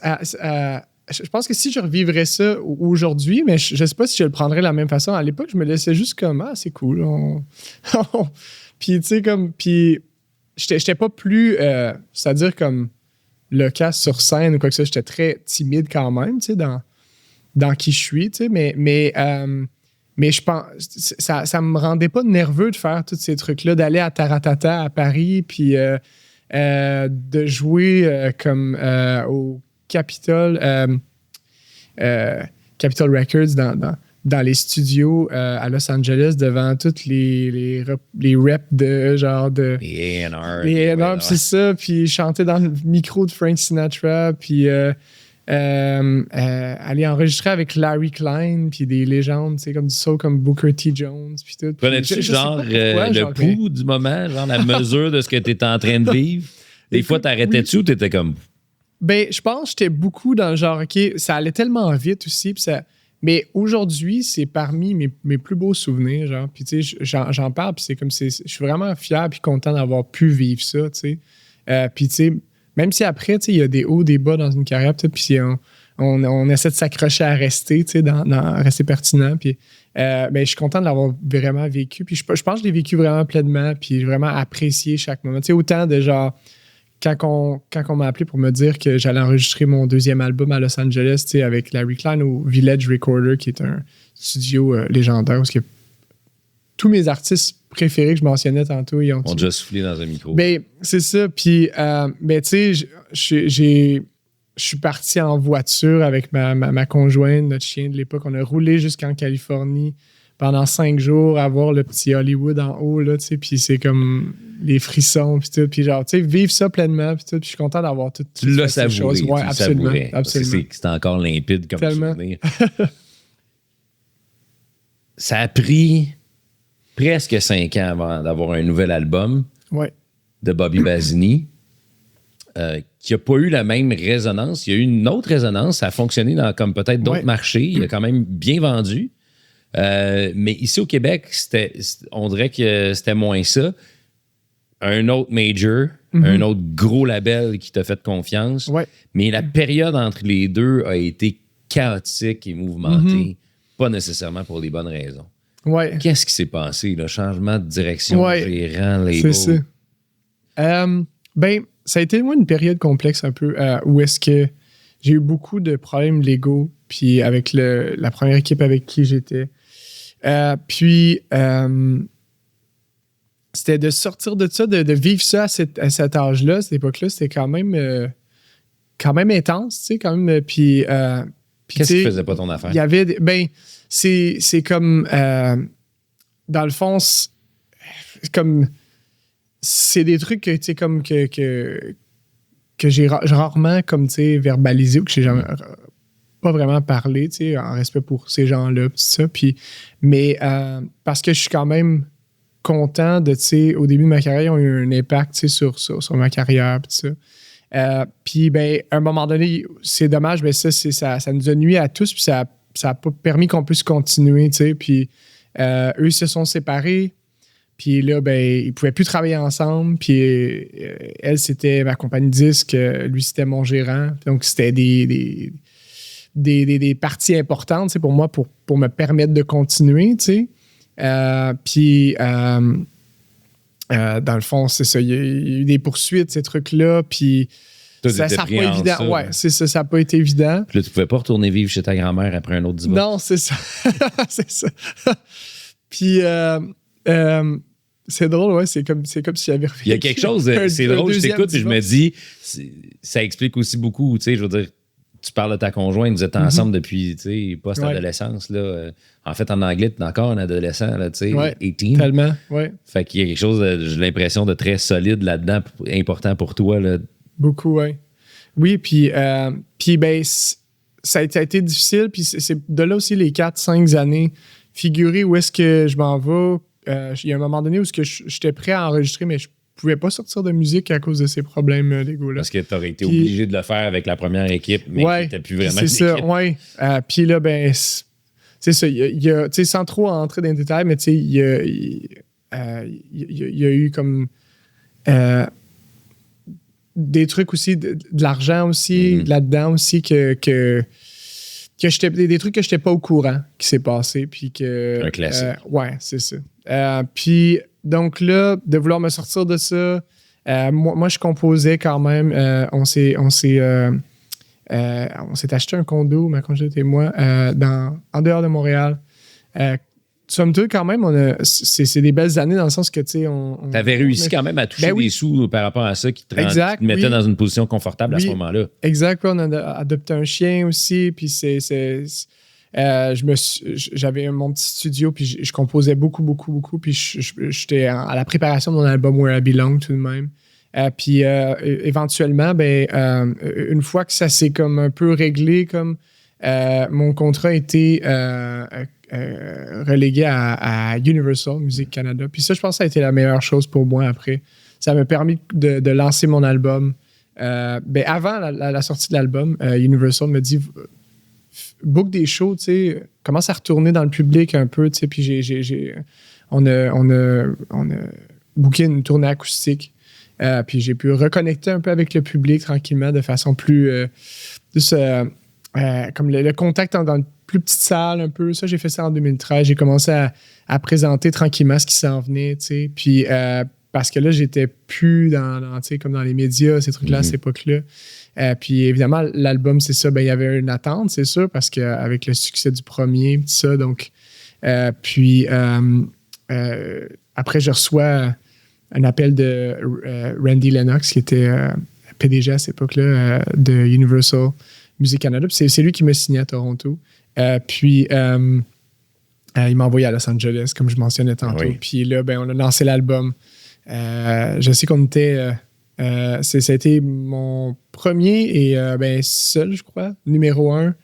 je pense que si je revivrais ça aujourd'hui, mais je sais pas si je le prendrais de la même façon. À l'époque, je me laissais juste comme, ah, c'est cool. Puis, tu sais, comme. Puis, j'étais pas plus. C'est-à-dire comme loquace sur scène ou quoi que ça. J'étais très timide quand même, tu sais, dans qui je suis, tu sais, mais je pense ça me rendait pas nerveux de faire tous ces trucs-là, d'aller à Taratata à Paris, puis de jouer comme au Capitol Records dans les studios à Los Angeles devant toutes les reps de genre de Les A&R. les A&R, puis c'est ça, puis chanter dans le micro de Frank Sinatra, puis aller enregistrer avec Larry Klein, puis des légendes, tu sais, comme du soul, comme Booker T. Jones, puis tout. Connais-tu Je sais genre pas pourquoi, le genre, pouls du moment, genre la mesure de ce que tu étais en train de vivre? Des fois, t'arrêtais-tu ou t'étais comme. Ben, je pense que j'étais beaucoup dans le genre, OK, ça allait tellement vite aussi, puis ça. Mais aujourd'hui, c'est parmi mes plus beaux souvenirs, genre. Puis, tu sais, j'en parle, puis c'est comme, je suis vraiment fier puis content d'avoir pu vivre ça, tu sais. Puis, tu sais, même si après, tu sais, il y a des hauts, des bas dans une carrière, puis on essaie de s'accrocher à rester, tu sais, dans rester pertinent. Puis, ben, je suis content de l'avoir vraiment vécu. Puis, je pense que je l'ai vécu vraiment pleinement, puis vraiment apprécié chaque moment. Tu sais, autant de genre, quand on m'a appelé pour me dire que j'allais enregistrer mon deuxième album à Los Angeles, tu sais, avec Larry Klein au Village Recorder, qui est un studio légendaire, parce que tous mes artistes préférés que je mentionnais tantôt, ils ont déjà soufflé dans un micro. Ben, c'est ça. Puis, ben, tu sais, je suis parti en voiture avec ma conjointe, notre chien de l'époque. On a roulé jusqu'en Californie pendant 5 jours à voir le petit Hollywood en haut, là, tu sais. Puis c'est comme les frissons, puis tout. Puis genre, tu sais, vivre ça pleinement, puis tout. Puis je suis content d'avoir tout. Tu l'as savouré. Ouais, absolument. Absolument. C'est encore limpide comme Tellement. souvenir. Ça a pris presque 5 ans avant d'avoir un nouvel album Ouais. de Bobby Basini qui n'a pas eu la même résonance. Il y a eu une autre résonance. Ça a fonctionné dans comme peut-être d'autres marchés. Il a quand même bien vendu. Mais ici au Québec, on dirait que c'était moins ça. Un autre major, un autre gros label qui t'a fait confiance. Ouais. Mais la période entre les deux a été chaotique et mouvementée. Pas nécessairement pour les bonnes raisons. Ouais. Qu'est-ce qui s'est passé? Le changement de direction, Ouais. gérant, label. C'est ça. Ben, ça a été, moi, une période complexe un peu où est-ce que j'ai eu beaucoup de problèmes légaux, puis avec la première équipe avec qui j'étais. Puis, c'était de sortir de ça, de vivre ça à cet âge-là, à cette époque-là, c'était quand même intense, tu sais, quand même. Puis, qu'est-ce qui faisait pas ton affaire? Il y avait, ben, c'est comme, dans le fond, comme, c'est des trucs que, tu sais, comme que j'ai rarement, comme, tu sais, verbalisé ou que j'ai jamais pas vraiment parlé, tu sais, en respect pour ces gens-là, tout ça. Puis, mais parce que je suis quand même content de, tu sais, au début de ma carrière, ils ont eu un impact, tu sais, sur ma carrière, tout ça. Puis, ben, à un moment donné, c'est dommage, mais ça nous a nuit à tous, puis ça n'a pas permis qu'on puisse continuer, tu sais. Puis, eux, ils se sont séparés. Puis là, ben, ils pouvaient plus travailler ensemble. Puis elle, c'était ma compagnie de disque. Lui, c'était mon gérant. Donc, c'était des parties importantes, tu sais, pour moi, pour me permettre de continuer, tu sais. Puis, dans le fond, c'est ça. Il y a eu des poursuites, ces trucs-là. Puis, ça n'a pas été évident. Ça, ouais, c'est ça. Ça n'a pas été évident. Puis là, tu pouvais pas retourner vivre chez ta grand-mère après un autre divorce. Non, c'est ça. C'est ça. Puis, c'est drôle, ouais. C'est comme si j'avais revécu. Il y a quelque chose, c'est drôle, je t'écoute et je me dis, ça explique aussi beaucoup, tu sais, je veux dire, tu parles de ta conjointe, vous êtes ensemble depuis, tu sais, post-adolescence, là. En fait, en anglais, tu es encore un adolescent, là, tu sais, 18. Tellement, ouais. Fait qu'il y a quelque chose, j'ai l'impression, de très solide là-dedans, important pour toi, là. Beaucoup, ouais. Oui, puis ben, ça a été difficile. Puis c'est de là aussi les 4-5 années. Figurer où est-ce que je m'en vais. Il y a un moment donné où j'étais prêt à enregistrer, mais je pouvais pas sortir de musique à cause de ces problèmes légaux-là. Parce que tu aurais été obligé de le faire avec la première équipe, mais tu n'étais plus vraiment c'est ça, oui. Puis là, ben, c'est ça. Il y a, sans trop entrer dans les détails, mais il y a eu comme des trucs aussi, de l'argent aussi, là-dedans aussi, que j'étais, des trucs que je n'étais pas au courant qui s'est passé. Puis que, un classique. Ouais, c'est ça. Puis donc là, de vouloir me sortir de ça, moi, je composais quand même. On s'est acheté un condo, ma conjointe et moi, en dehors de Montréal. Somme toute, quand même, c'est des belles années dans le sens que, tu sais, tu avais réussi quand même à toucher des sous par rapport à ça qui te mettait dans une position confortable à ce moment-là. Exact. On a adopté un chien aussi, puis j'avais mon petit studio, puis je composais beaucoup, puis j'étais à la préparation de mon album Where I Belong tout de même. Puis éventuellement, une fois que ça s'est comme un peu réglé, comme mon contrat a été relégué à Universal Music Canada. Puis ça, je pense que ça a été la meilleure chose pour moi après. Ça m'a permis de lancer mon album. Avant la sortie de l'album, Universal me dit book des shows, tu sais, commence à retourner dans le public un peu, tu sais, puis on a booké une tournée acoustique, puis j'ai pu reconnecter un peu avec le public tranquillement de façon plus comme le contact dans une plus petite salle un peu. Ça, j'ai fait ça en 2013. J'ai commencé à présenter tranquillement ce qui s'en venait, tu sais, puis parce que là, j'étais plus dans tu sais, comme dans les médias, ces trucs-là, à cette époque-là. Puis évidemment, l'album, c'est ça, il y avait une attente, c'est sûr, parce qu'avec le succès du premier, tout ça, donc... puis après, je reçois un appel de Randy Lennox, qui était PDG à cette époque-là de Universal Music Canada. Puis c'est lui qui m'a signé à Toronto. Puis il m'a envoyé à Los Angeles, comme je mentionnais tantôt. Oui. Puis là, on a lancé l'album. Je sais qu'on était... ça a été mon premier et seul, je crois, numéro 1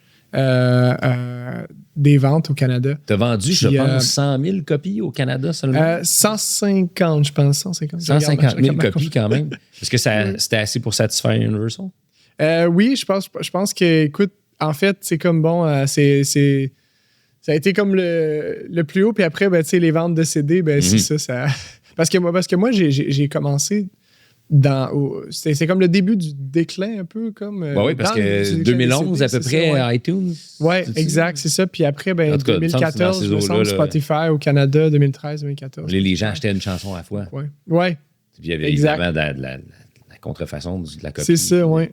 des ventes au Canada. Tu as vendu, je pense, 100 000 copies au Canada seulement? 150, je pense. 150 000 copies quand même. Est-ce que c'était assez pour satisfaire Universal? Oui, je pense que, écoute, en fait, c'est comme bon, ça a été comme le plus haut. Puis après, les ventes de CD, c'est ça. Parce que moi, j'ai commencé c'est comme le début du déclin un peu comme oui, parce que 2011 à peu près iTunes. Oui, exact, c'est ça. Puis après 2014 je sens Spotify au Canada, 2013 2014. Les gens achetaient une chanson à la fois. Oui. Puis il y avait évidemment de la contrefaçon de la copie. C'est ça, oui.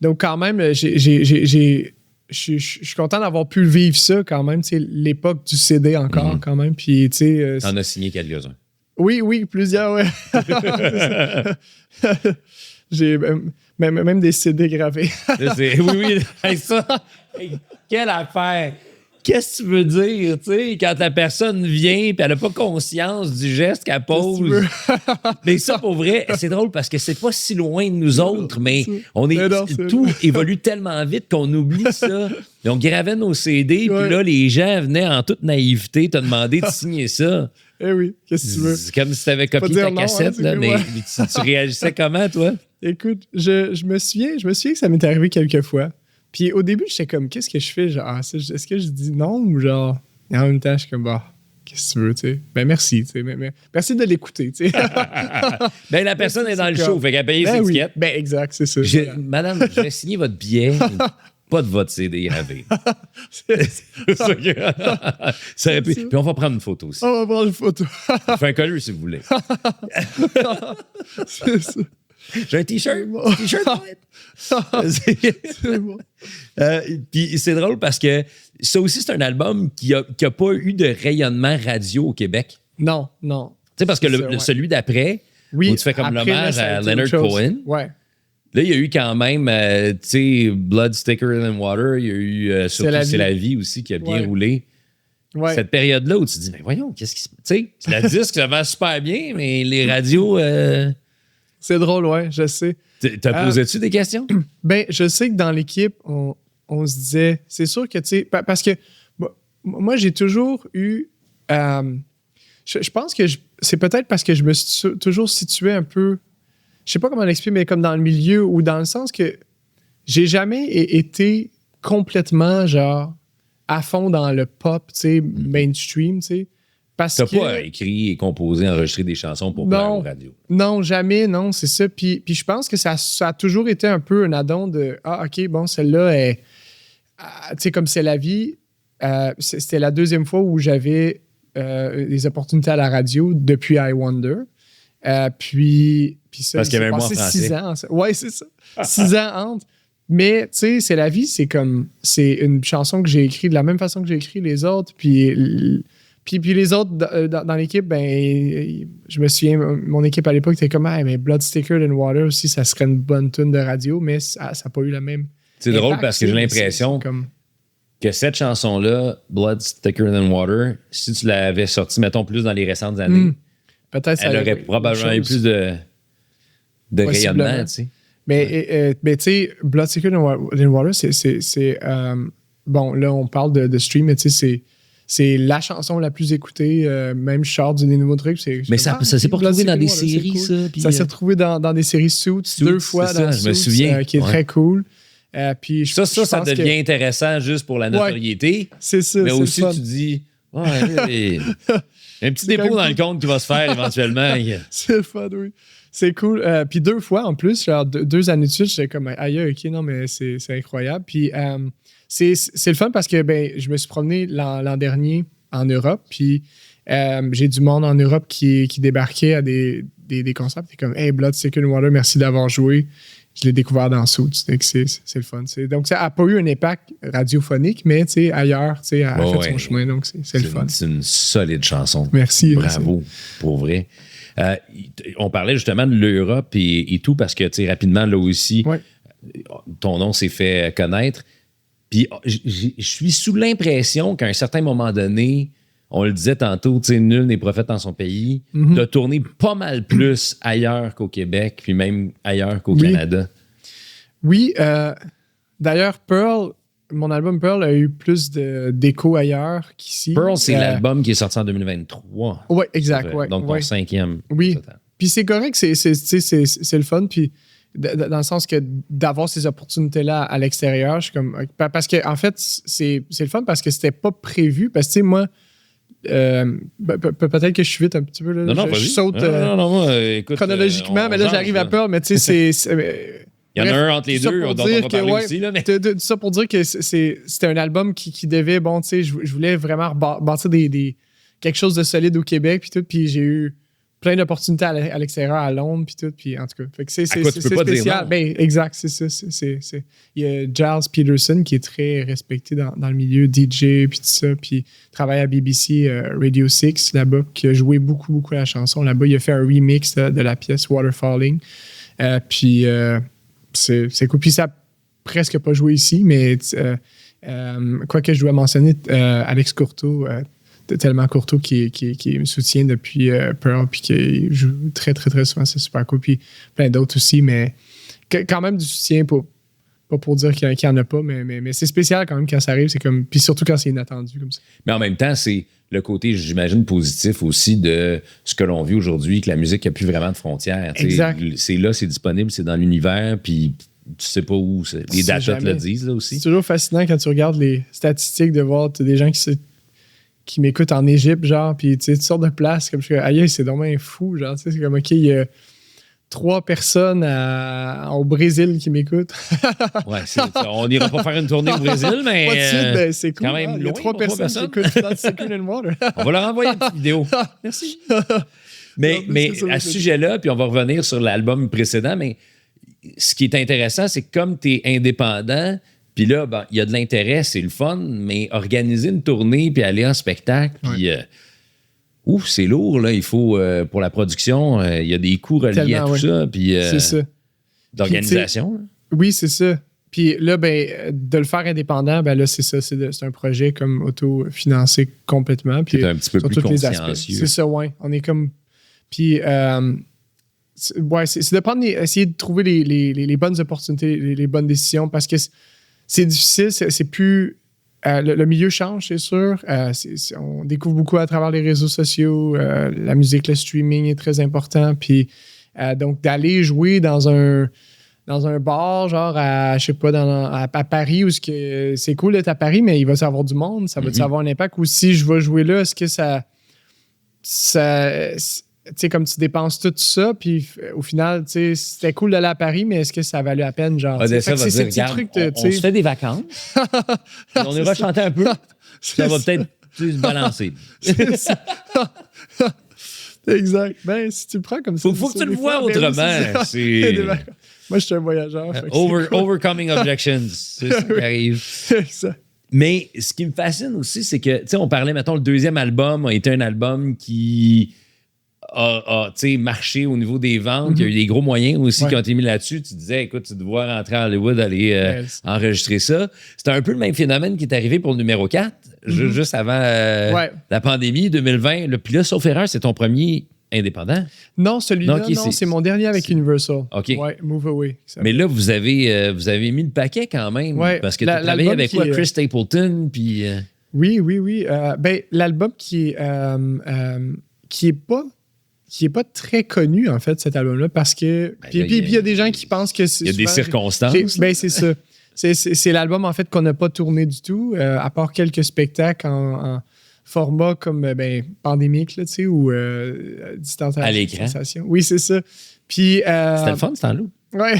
Donc quand même je suis content d'avoir pu vivre ça quand même, tu sais, l'époque du CD encore quand même. Puis tu sais t'en as signé quelques-uns. Oui, plusieurs, ouais. J'ai même des CD gravés. Oui, ça. Quelle affaire! Qu'est-ce que tu veux dire, tu sais, quand la personne vient et elle n'a pas conscience du geste qu'elle pose? Mais ça, pour vrai, c'est drôle parce que c'est pas si loin de nous autres, mais tout évolue tellement vite qu'on oublie ça. Et on gravait nos CD, puis là, les gens venaient en toute naïveté te demander de signer ça. Eh oui, qu'est-ce que tu veux? C'est comme si tu avais copié ta cassette, là, mais tu réagissais comment, toi? Écoute, je me souviens que ça m'est arrivé quelques fois. Puis au début, j'étais comme, qu'est-ce que je fais? Genre, est-ce que je dis non ou genre... Et en même temps, je suis comme, qu'est-ce que tu veux, tu sais? Merci, tu sais. Merci de l'écouter, tu sais. La personne est dans le show, fait qu'elle a payé ses étiquettes. Exact, c'est ça. Madame, je vais signer votre billet, pas de votre CD gravé. Puis on va prendre une photo aussi. On va prendre une photo. On fait un colleur si vous voulez. C'est ça. J'ai un t-shirt. C'est bon. Puis c'est drôle parce que ça aussi, c'est un album qui a pas eu de rayonnement radio au Québec. Non. Tu sais, parce que celui d'après, où tu fais comme l'hommage à Leonard Cohen. Ouais. Là, il y a eu quand même, tu sais, Blood, Sticker and Water. Il y a eu surtout C'est la vie aussi qui a bien roulé. Ouais. Cette période-là où tu te dis, mais voyons, qu'est-ce qui se passe? Tu sais, la disque, ça va super bien, mais les radios... C'est drôle, ouais, je sais. T'as posé-tu des questions? Ben, je sais que dans l'équipe, on se disait, c'est sûr que, tu sais, parce que moi, j'ai toujours eu. Je pense que c'est peut-être parce que je me suis toujours situé un peu. Je sais pas comment l'expliquer, mais comme dans le milieu ou dans le sens que j'ai jamais été complètement, genre, à fond dans le pop, tu sais, mainstream, tu sais. Parce T'as que. pas écrit et composé, enregistré des chansons pour plaire aux radios. Non, jamais, non, c'est ça. Puis je pense que ça a toujours été un peu un addon de OK, bon, celle-là est. Tu sais, comme c'est la vie, c'était la deuxième fois où j'avais des opportunités à la radio depuis I Wonder. Puis ça, parce qu'il y avait un mois en passé français. 6 ans. Ouais, c'est ça. 6 ans entre. Mais, tu sais, c'est la vie, c'est une chanson que j'ai écrite de la même façon que j'ai écrit les autres. Puis les autres dans l'équipe, ben, je me souviens, mon équipe à l'époque était comme, mais Blood Thicker Than Water aussi, ça serait une bonne tune de radio, mais ça n'a pas eu la même. C'est drôle parce que j'ai l'impression que cette chanson-là, Blood Thicker Than Water, si tu l'avais sortie, mettons, plus dans les récentes années, peut-être elle aurait probablement eu plus de rayonnement, tu sais. Mais tu sais, Blood Thicker Than Water, c'est bon, là, on parle de stream, mais tu sais, c'est la chanson la plus écoutée, même je sors des nouveaux trucs. Mais ça s'est pas retrouvé dans des séries, cool. ça? Ça s'est retrouvé dans des séries Suits 2 fois dans je me souviens. Qui est très cool. Puis ça devient intéressant juste pour la notoriété. C'est ça. Mais aussi, tu dis, il y a un petit dépôt dans le compte qui va se faire éventuellement. C'est le fun, oui. C'est cool. Puis 2 fois en plus, genre 2 années de suite, j'étais comme, aïe, ok, non, mais c'est incroyable. Puis c'est le fun parce que ben, je me suis promené l'an dernier en Europe, puis j'ai du monde en Europe qui débarquait à des concerts. Puis comme, hey, Blood Thicker Than Water, merci d'avoir joué. Je l'ai découvert dans Suits. C'est le fun. Donc, ça n'a pas eu un impact radiophonique, mais ailleurs, elle a fait son chemin. Donc, c'est le fun. C'est une solide chanson. Merci. Bravo, pour vrai. On parlait justement de l'Europe et tout parce que, rapidement, là aussi, ton nom s'est fait connaître. Puis, je suis sous l'impression qu'à un certain moment donné, on le disait tantôt, nul n'est prophète dans son pays, de tourner pas mal plus ailleurs qu'au Québec, puis même ailleurs qu'au Canada. Oui. D'ailleurs, Pearl, mon album Pearl a eu plus d'écho ailleurs qu'ici. Pearl, c'est l'album qui est sorti en 2023. Oui, exact. Donc, ton 5e. Oui. Puis c'est correct, c'est le fun. Puis dans le sスque d'avoir ces opportunités-là à l'extérieur, je suis comme. Parce que, en fait, c'est le fun parce que c'était pas prévu. Parce que, tu sais, moi, peut-être que je suis vite un petit peu. Là, non, je saute écoute, chronologiquement, mais là, j'arrive à Pearl. Mais tu sais, il y en a un entre les deux dont on va parler aussi. Là, mais... Tout ça pour dire que c'était un album qui devait, bon, tu sais, je voulais vraiment bâtir quelque chose de solide au Québec, puis tout, puis j'ai eu plein d'opportunités à l'extérieur, à Londres, puis tout, puis en tout cas. Fait que c'est spécial. Ben, exact, c'est ça. Il y a Giles Peterson qui est très respecté dans le milieu, DJ, puis tout ça, puis travaille à BBC Radio 6 là-bas, qui a joué beaucoup la chanson là-bas. Il a fait un remix de la pièce Waterfalling. Puis c'est cool. Puis ça n'a presque pas joué ici, mais quoi que je dois mentionner, Alex Courteau, tellement Courteau qui me soutient depuis Pearl, puis qui joue très, très, très souvent, c'est super cool. Puis plein d'autres aussi, mais quand même du soutien, pas pour dire qu'il n'y en a pas, mais c'est spécial quand même quand ça arrive. C'est comme, puis surtout quand c'est inattendu comme ça. Mais en même temps, c'est le côté, j'imagine, positif aussi de ce que l'on vit aujourd'hui, que la musique n'a plus vraiment de frontières. Exact. C'est là, c'est disponible, c'est dans l'univers, puis tu sais pas où. Les datas te le disent là aussi. C'est toujours fascinant quand tu regardes les statistiques de voir des gens qui m'écoutent en Égypte, genre, puis tu sortes de place, comme je suis, aïe, c'est dommage fou, genre, tu sais, c'est comme, OK, il y a 3 personnes au Brésil qui m'écoutent. Ouais, on n'ira pas faire une tournée au Brésil, mais pas de suite, ben, c'est cool. Quand même il y a 3 personnes qui écoutent Blood Thicker Than Water. On va leur envoyer une petite vidéo. Merci. Mais à ce sujet-là, puis on va revenir sur l'album précédent, mais ce qui est intéressant, c'est que comme tu es indépendant, puis là, il y a de l'intérêt, c'est le fun, mais organiser une tournée puis aller en spectacle, puis c'est lourd, là. Il faut, pour la production, il y a des coûts reliés à tout ça, puis c'est ça. D'organisation. Oui, c'est ça. Puis là, de le faire indépendant, là, c'est ça. C'est un projet comme autofinancé complètement. Puis c'est un petit peu plus consciencieux. C'est ça, ouais. On est comme... Puis c'est de prendre essayer de trouver les bonnes opportunités, les bonnes décisions, parce que c'est difficile, c'est plus... le milieu change, c'est sûr. On découvre beaucoup à travers les réseaux sociaux. La musique, le streaming est très important. Puis, donc, d'aller jouer dans un bar, genre, je sais pas, à Paris, où c'est cool d'être à Paris, mais il va y avoir du monde. Ça va avoir un impact. Ou si je vais jouer là, est-ce que ça tu sais, comme tu dépenses tout ça, puis au final, tu sais, c'était cool d'aller à Paris, mais est-ce que ça a valu la peine, genre? C'est ces petits trucs, on se fait des vacances, on ira chanter un peu, ça va peut-être plus se balancer. Exact. Ben, si tu le prends comme ça... Faut que tu le vois autrement. Moi, je suis un voyageur. Overcoming objections, c'est ça qui arrive. Exact. Mais ce qui me fascine aussi, c'est que, tu sais, on parlait, mettons, le deuxième album a été un album qui a marché au niveau des ventes. Il y a eu des gros moyens aussi qui ont été mis là-dessus. Tu disais, écoute, tu dois rentrer à Hollywood, aller enregistrer ça. C'était un peu le même phénomène qui est arrivé pour le numéro 4, juste avant la pandémie 2020. Puis là, sauf erreur, c'est ton premier indépendant? Non, celui-là, c'est mon dernier avec Universal. OK. Ouais, Move Away. Mais là, vous avez mis le paquet quand même. Parce que tu as travaillé avec quoi? Chris Stapleton, puis... Oui. Ben, l'album qui est pas très connu, en fait, cet album-là, parce que... Puis il y a des gens qui pensent que c'est... Il y a des circonstances. Ben, c'est ça. C'est l'album, en fait, qu'on n'a pas tourné du tout, à part quelques spectacles en format comme pandémique, là, tu sais, ou distanciation. À l'écran. Oui, c'est ça. Puis... C'était le fun, ce temps-là. Ouais.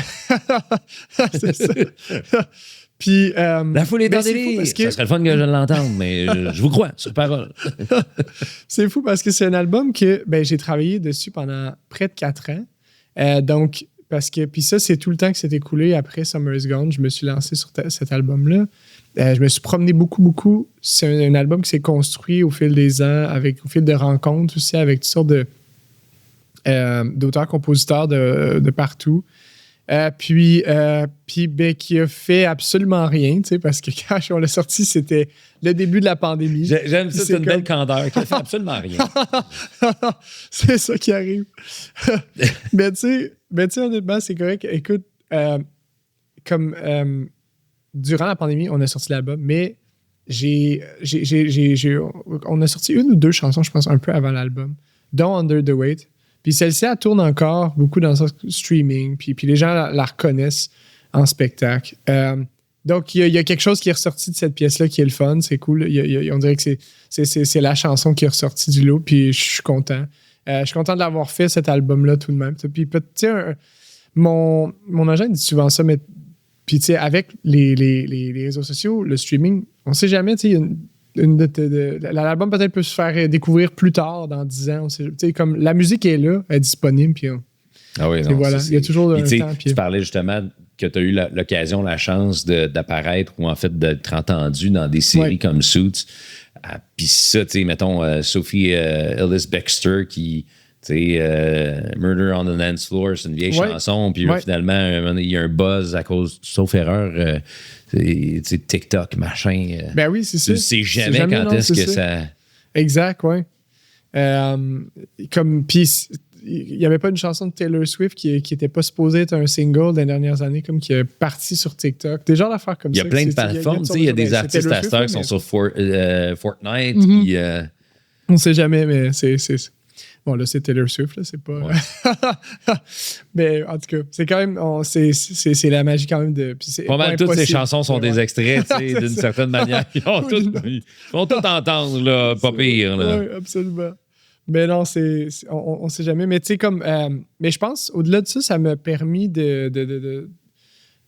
C'est ça. Puis... La foule est dans des livres. Ça serait le fun que je l'entende, mais je vous crois, sur parole. C'est fou parce que c'est un album que j'ai travaillé dessus pendant près de 4 ans. Donc, parce que... Puis ça, c'est tout le temps que s'est écoulé après Summer Is Gone. Je me suis lancé sur cet album-là. Je me suis promené beaucoup. C'est un album qui s'est construit au fil des ans, au fil de rencontres aussi, avec toutes sortes d'auteurs, compositeurs de partout. Puis qui a fait absolument rien, tu sais, parce que quand on l'a sorti, c'était le début de la pandémie. J'aime ça, c'est une belle candeur qui a fait absolument rien. C'est ça qui arrive. mais tu sais, honnêtement, c'est correct. Écoute, durant la pandémie, on a sorti l'album, mais on a sorti 1 ou 2 chansons, je pense, un peu avant l'album, dont Under the Weight. Puis celle-ci, elle tourne encore beaucoup dans le streaming, puis les gens la reconnaissent en spectacle. Donc, il y a quelque chose qui est ressorti de cette pièce-là qui est le fun, c'est cool. On dirait que c'est la chanson qui est ressortie du lot, puis je suis content. Je suis content de l'avoir fait, cet album-là, tout de même. Puis, tu sais, mon agent dit souvent ça, mais puis, tu sais, avec les réseaux sociaux, le streaming, on sait jamais, tu sais, l'album peut-être peut se faire découvrir plus tard, dans 10 ans. Tu sais, comme la musique est là, elle est disponible, puis voilà, il y a toujours un temps. Tu parlais justement que tu as eu l'occasion, la chance d'apparaître ou en fait d'être entendu dans des séries comme Suits. Puis ça, tu sais, mettons, Sophie Ellis Bextor qui... Murder on the Dance Floor, c'est une vieille chanson, puis finalement, il y a un buzz à cause, sauf erreur, TikTok, machin. Ben oui, c'est ça. Tu sais jamais quand est-ce que ça... Exact, oui. Puis, il n'y avait pas une chanson de Taylor Swift qui n'était pas supposée être un single des dernières années, comme qui est parti sur TikTok. Des genres d'affaires comme ça. Il y a plein de plateformes. Il y a des artistes à Star qui sont sur Fortnite. Puis, on ne sait jamais, mais c'est... Bon, là, c'est Taylor Swift, là, c'est pas... Ouais. Mais en tout cas, c'est quand même... c'est la magie quand même de... Pas mal toutes ces chansons sont des extraits, tu sais, d'une certaine manière. Ils vont tout entendre, là, pas pire. Là. Oui, absolument. Mais non, on sait jamais. Mais tu sais, comme... mais je pense, au-delà de ça, ça m'a permis de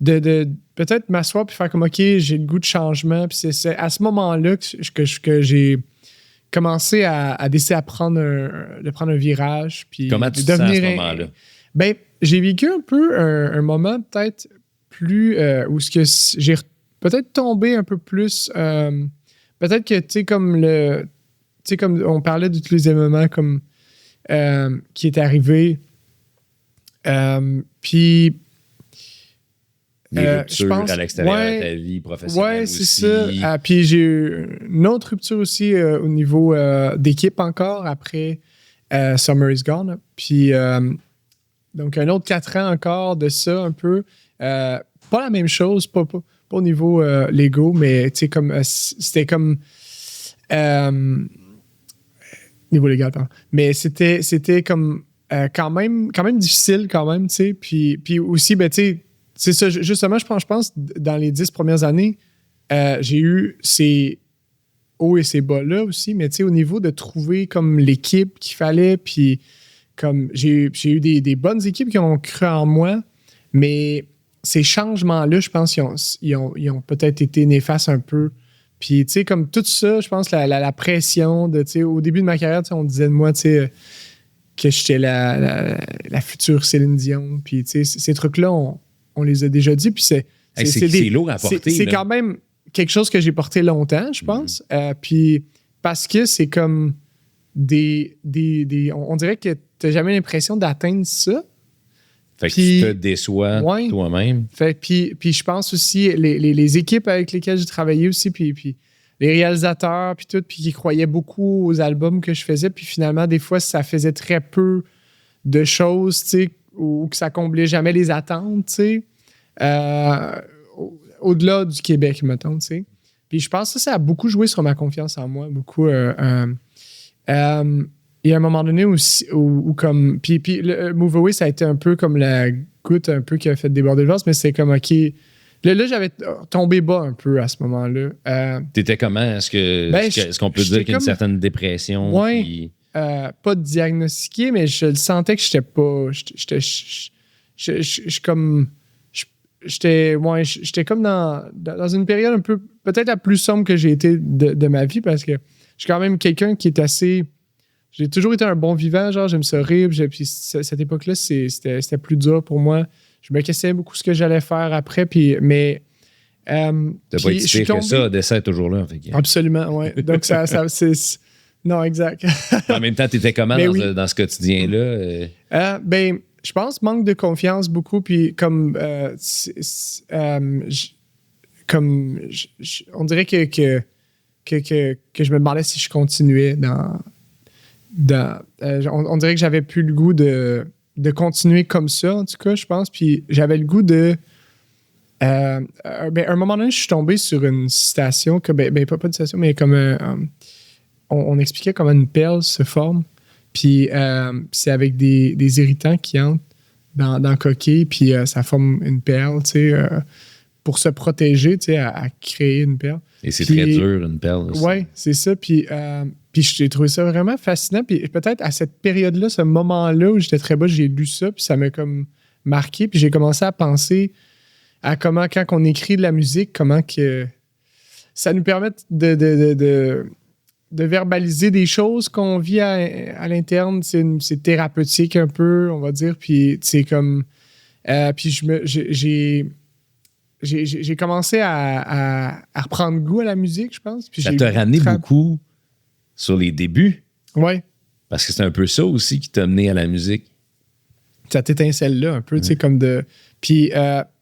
peut-être m'asseoir puis faire comme, OK, j'ai le goût de changement. Puis c'est à ce moment-là que j'ai... commencer à décider de prendre un virage. Puis comment tu te sens à ce moment-là? Ben, j'ai vécu un peu un moment peut-être plus... où j'ai peut-être tombé un peu plus... peut-être que, tu sais, comme on parlait d'utiliser le moment comme qui est arrivé. Puis... Des ruptures je pense, à l'extérieur de ta vie professionnelle aussi. Oui, c'est ça. Puis j'ai eu une autre rupture aussi au niveau d'équipe encore après Summer Is Gone. Puis Donc, un autre 4 ans encore de ça, un peu. Pas la même chose, pas au niveau Lego, mais tu sais, comme c'était comme. Niveau légal, pardon. Mais c'était comme quand même difficile, quand même, tu sais. Puis aussi, ben, tu sais, c'est ça, justement, je pense, dans les 10 premières années, j'ai eu ces hauts et ces bas-là aussi, mais tu sais, au niveau de trouver comme l'équipe qu'il fallait, puis comme j'ai eu des bonnes équipes qui ont cru en moi, mais ces changements-là, je pense, ils ont peut-être été néfastes un peu. Puis, tu sais, comme tout ça, je pense, la pression de, tu sais, au début de ma carrière, on disait de moi, tu sais, que j'étais la future Céline Dion. Puis, tu sais, ces trucs-là, on les a déjà dit. Puis, c'est lourd à porter. C'est quand même quelque chose que j'ai porté longtemps, je pense. Puis, parce que c'est comme on dirait que tu n'as jamais l'impression d'atteindre ça. Fait que tu te déçois toi-même. Puis je pense aussi, les équipes avec lesquelles j'ai travaillé aussi, puis les réalisateurs, puis tout, puis qui croyaient beaucoup aux albums que je faisais, puis finalement, des fois, ça faisait très peu de choses, tu sais, ou que ça comblait jamais les attentes, tu sais, au-delà du Québec, mettons, tu sais. Puis je pense que ça a beaucoup joué sur ma confiance en moi, beaucoup. Il y a un moment donné aussi où comme. Puis le Move Away, ça a été un peu comme la goutte un peu qui a fait déborder le vase, mais c'est comme, OK. Là, j'avais tombé bas un peu à ce moment-là. T'étais comment? Est-ce qu'on peut dire qu'il y a une certaine dépression? Oui. Puis... pas diagnostiqué, mais je le sentais que j'étais pas. J'étais comme dans une période un peu. Peut-être la plus sombre que j'ai été de ma vie parce que je suis quand même quelqu'un qui est assez. J'ai toujours été un bon vivant, genre, j'aime ça rire. Puis cette époque-là, c'était plus dur pour moi. Je me questionnais beaucoup ce que j'allais faire après. Mais. T'as pas hésité que ça, décès toujours là. Fait que... Absolument, oui. Donc, ça c'est. Non, exact. En même temps, t'étais comment dans ce quotidien-là? Ben, je pense manque de confiance beaucoup. Puis, comme. On dirait que je me demandais si je continuais on dirait que j'avais plus le goût de continuer comme ça, en tout cas, je pense. Puis j'avais le goût de... à un moment donné, je suis tombé sur une citation, pas une citation, mais comme on expliquait comment une perle se forme. Puis c'est avec des irritants qui entrent dans la coquille, puis ça forme une perle, tu sais, pour se protéger, tu sais, à créer une perle. Et c'est très dur, une perle. Oui, c'est ça. Puis j'ai trouvé ça vraiment fascinant. Puis peut-être à cette période-là, ce moment-là où j'étais très bas, j'ai lu ça, puis ça m'a comme marqué. Puis j'ai commencé à penser à comment, quand on écrit de la musique, comment que ça nous permet de verbaliser des choses qu'on vit à l'interne. C'est thérapeutique un peu, on va dire. Puis c'est comme... puis j'ai commencé à reprendre goût à la musique, je pense. Puis ça t'a ramené beaucoup sur les débuts. Oui. Parce que c'est un peu ça aussi qui t'a mené à la musique. Cette étincelle-là, un peu, tu sais, comme de... Puis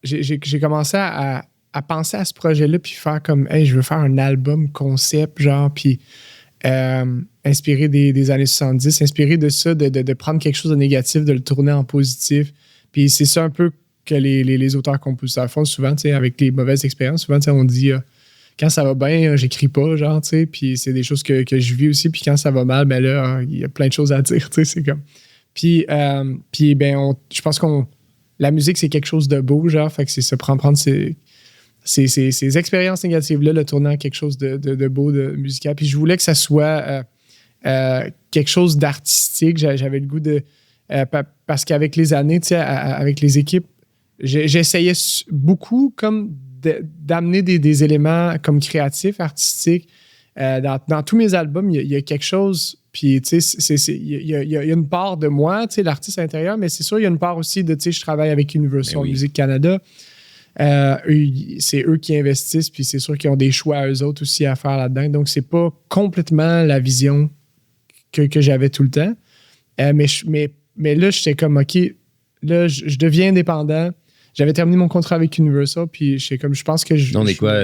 j'ai commencé à penser à ce projet-là, puis faire comme, hey, je veux faire un album concept, genre, puis inspiré des années 70, inspiré de ça, de prendre quelque chose de négatif, de le tourner en positif. Puis c'est ça un peu que les auteurs-compositeurs font souvent, tu sais, avec les mauvaises expériences. Souvent, tu sais, on dit, quand ça va bien, j'écris pas, genre, tu sais, puis c'est des choses que je vis aussi, puis quand ça va mal, ben là, il y a plein de choses à dire, tu sais, c'est comme... Puis ben, je pense la musique, c'est quelque chose de beau, genre, fait que c'est ça, prendre ces expériences négatives-là, le tourner en quelque chose de beau, de musical. Puis je voulais que ça soit quelque chose d'artistique. J'avais le goût de... parce qu'avec les années, tu sais, avec les équipes, j'essayais beaucoup comme d'amener des éléments comme créatifs, artistiques. Dans tous mes albums, il y a quelque chose... Puis, tu sais, il y a une part de moi, tu sais, l'artiste intérieur, mais c'est sûr, il y a une part aussi de, tu sais, je travaille avec Universal Music Canada. C'est eux qui investissent, puis c'est sûr qu'ils ont des choix à eux autres aussi à faire là-dedans. Donc, c'est pas complètement la vision que j'avais tout le temps. Mais là, j'étais comme, OK, là, je deviens indépendant. J'avais terminé mon contrat avec Universal, puis j'étais comme, je pense que on est quoi...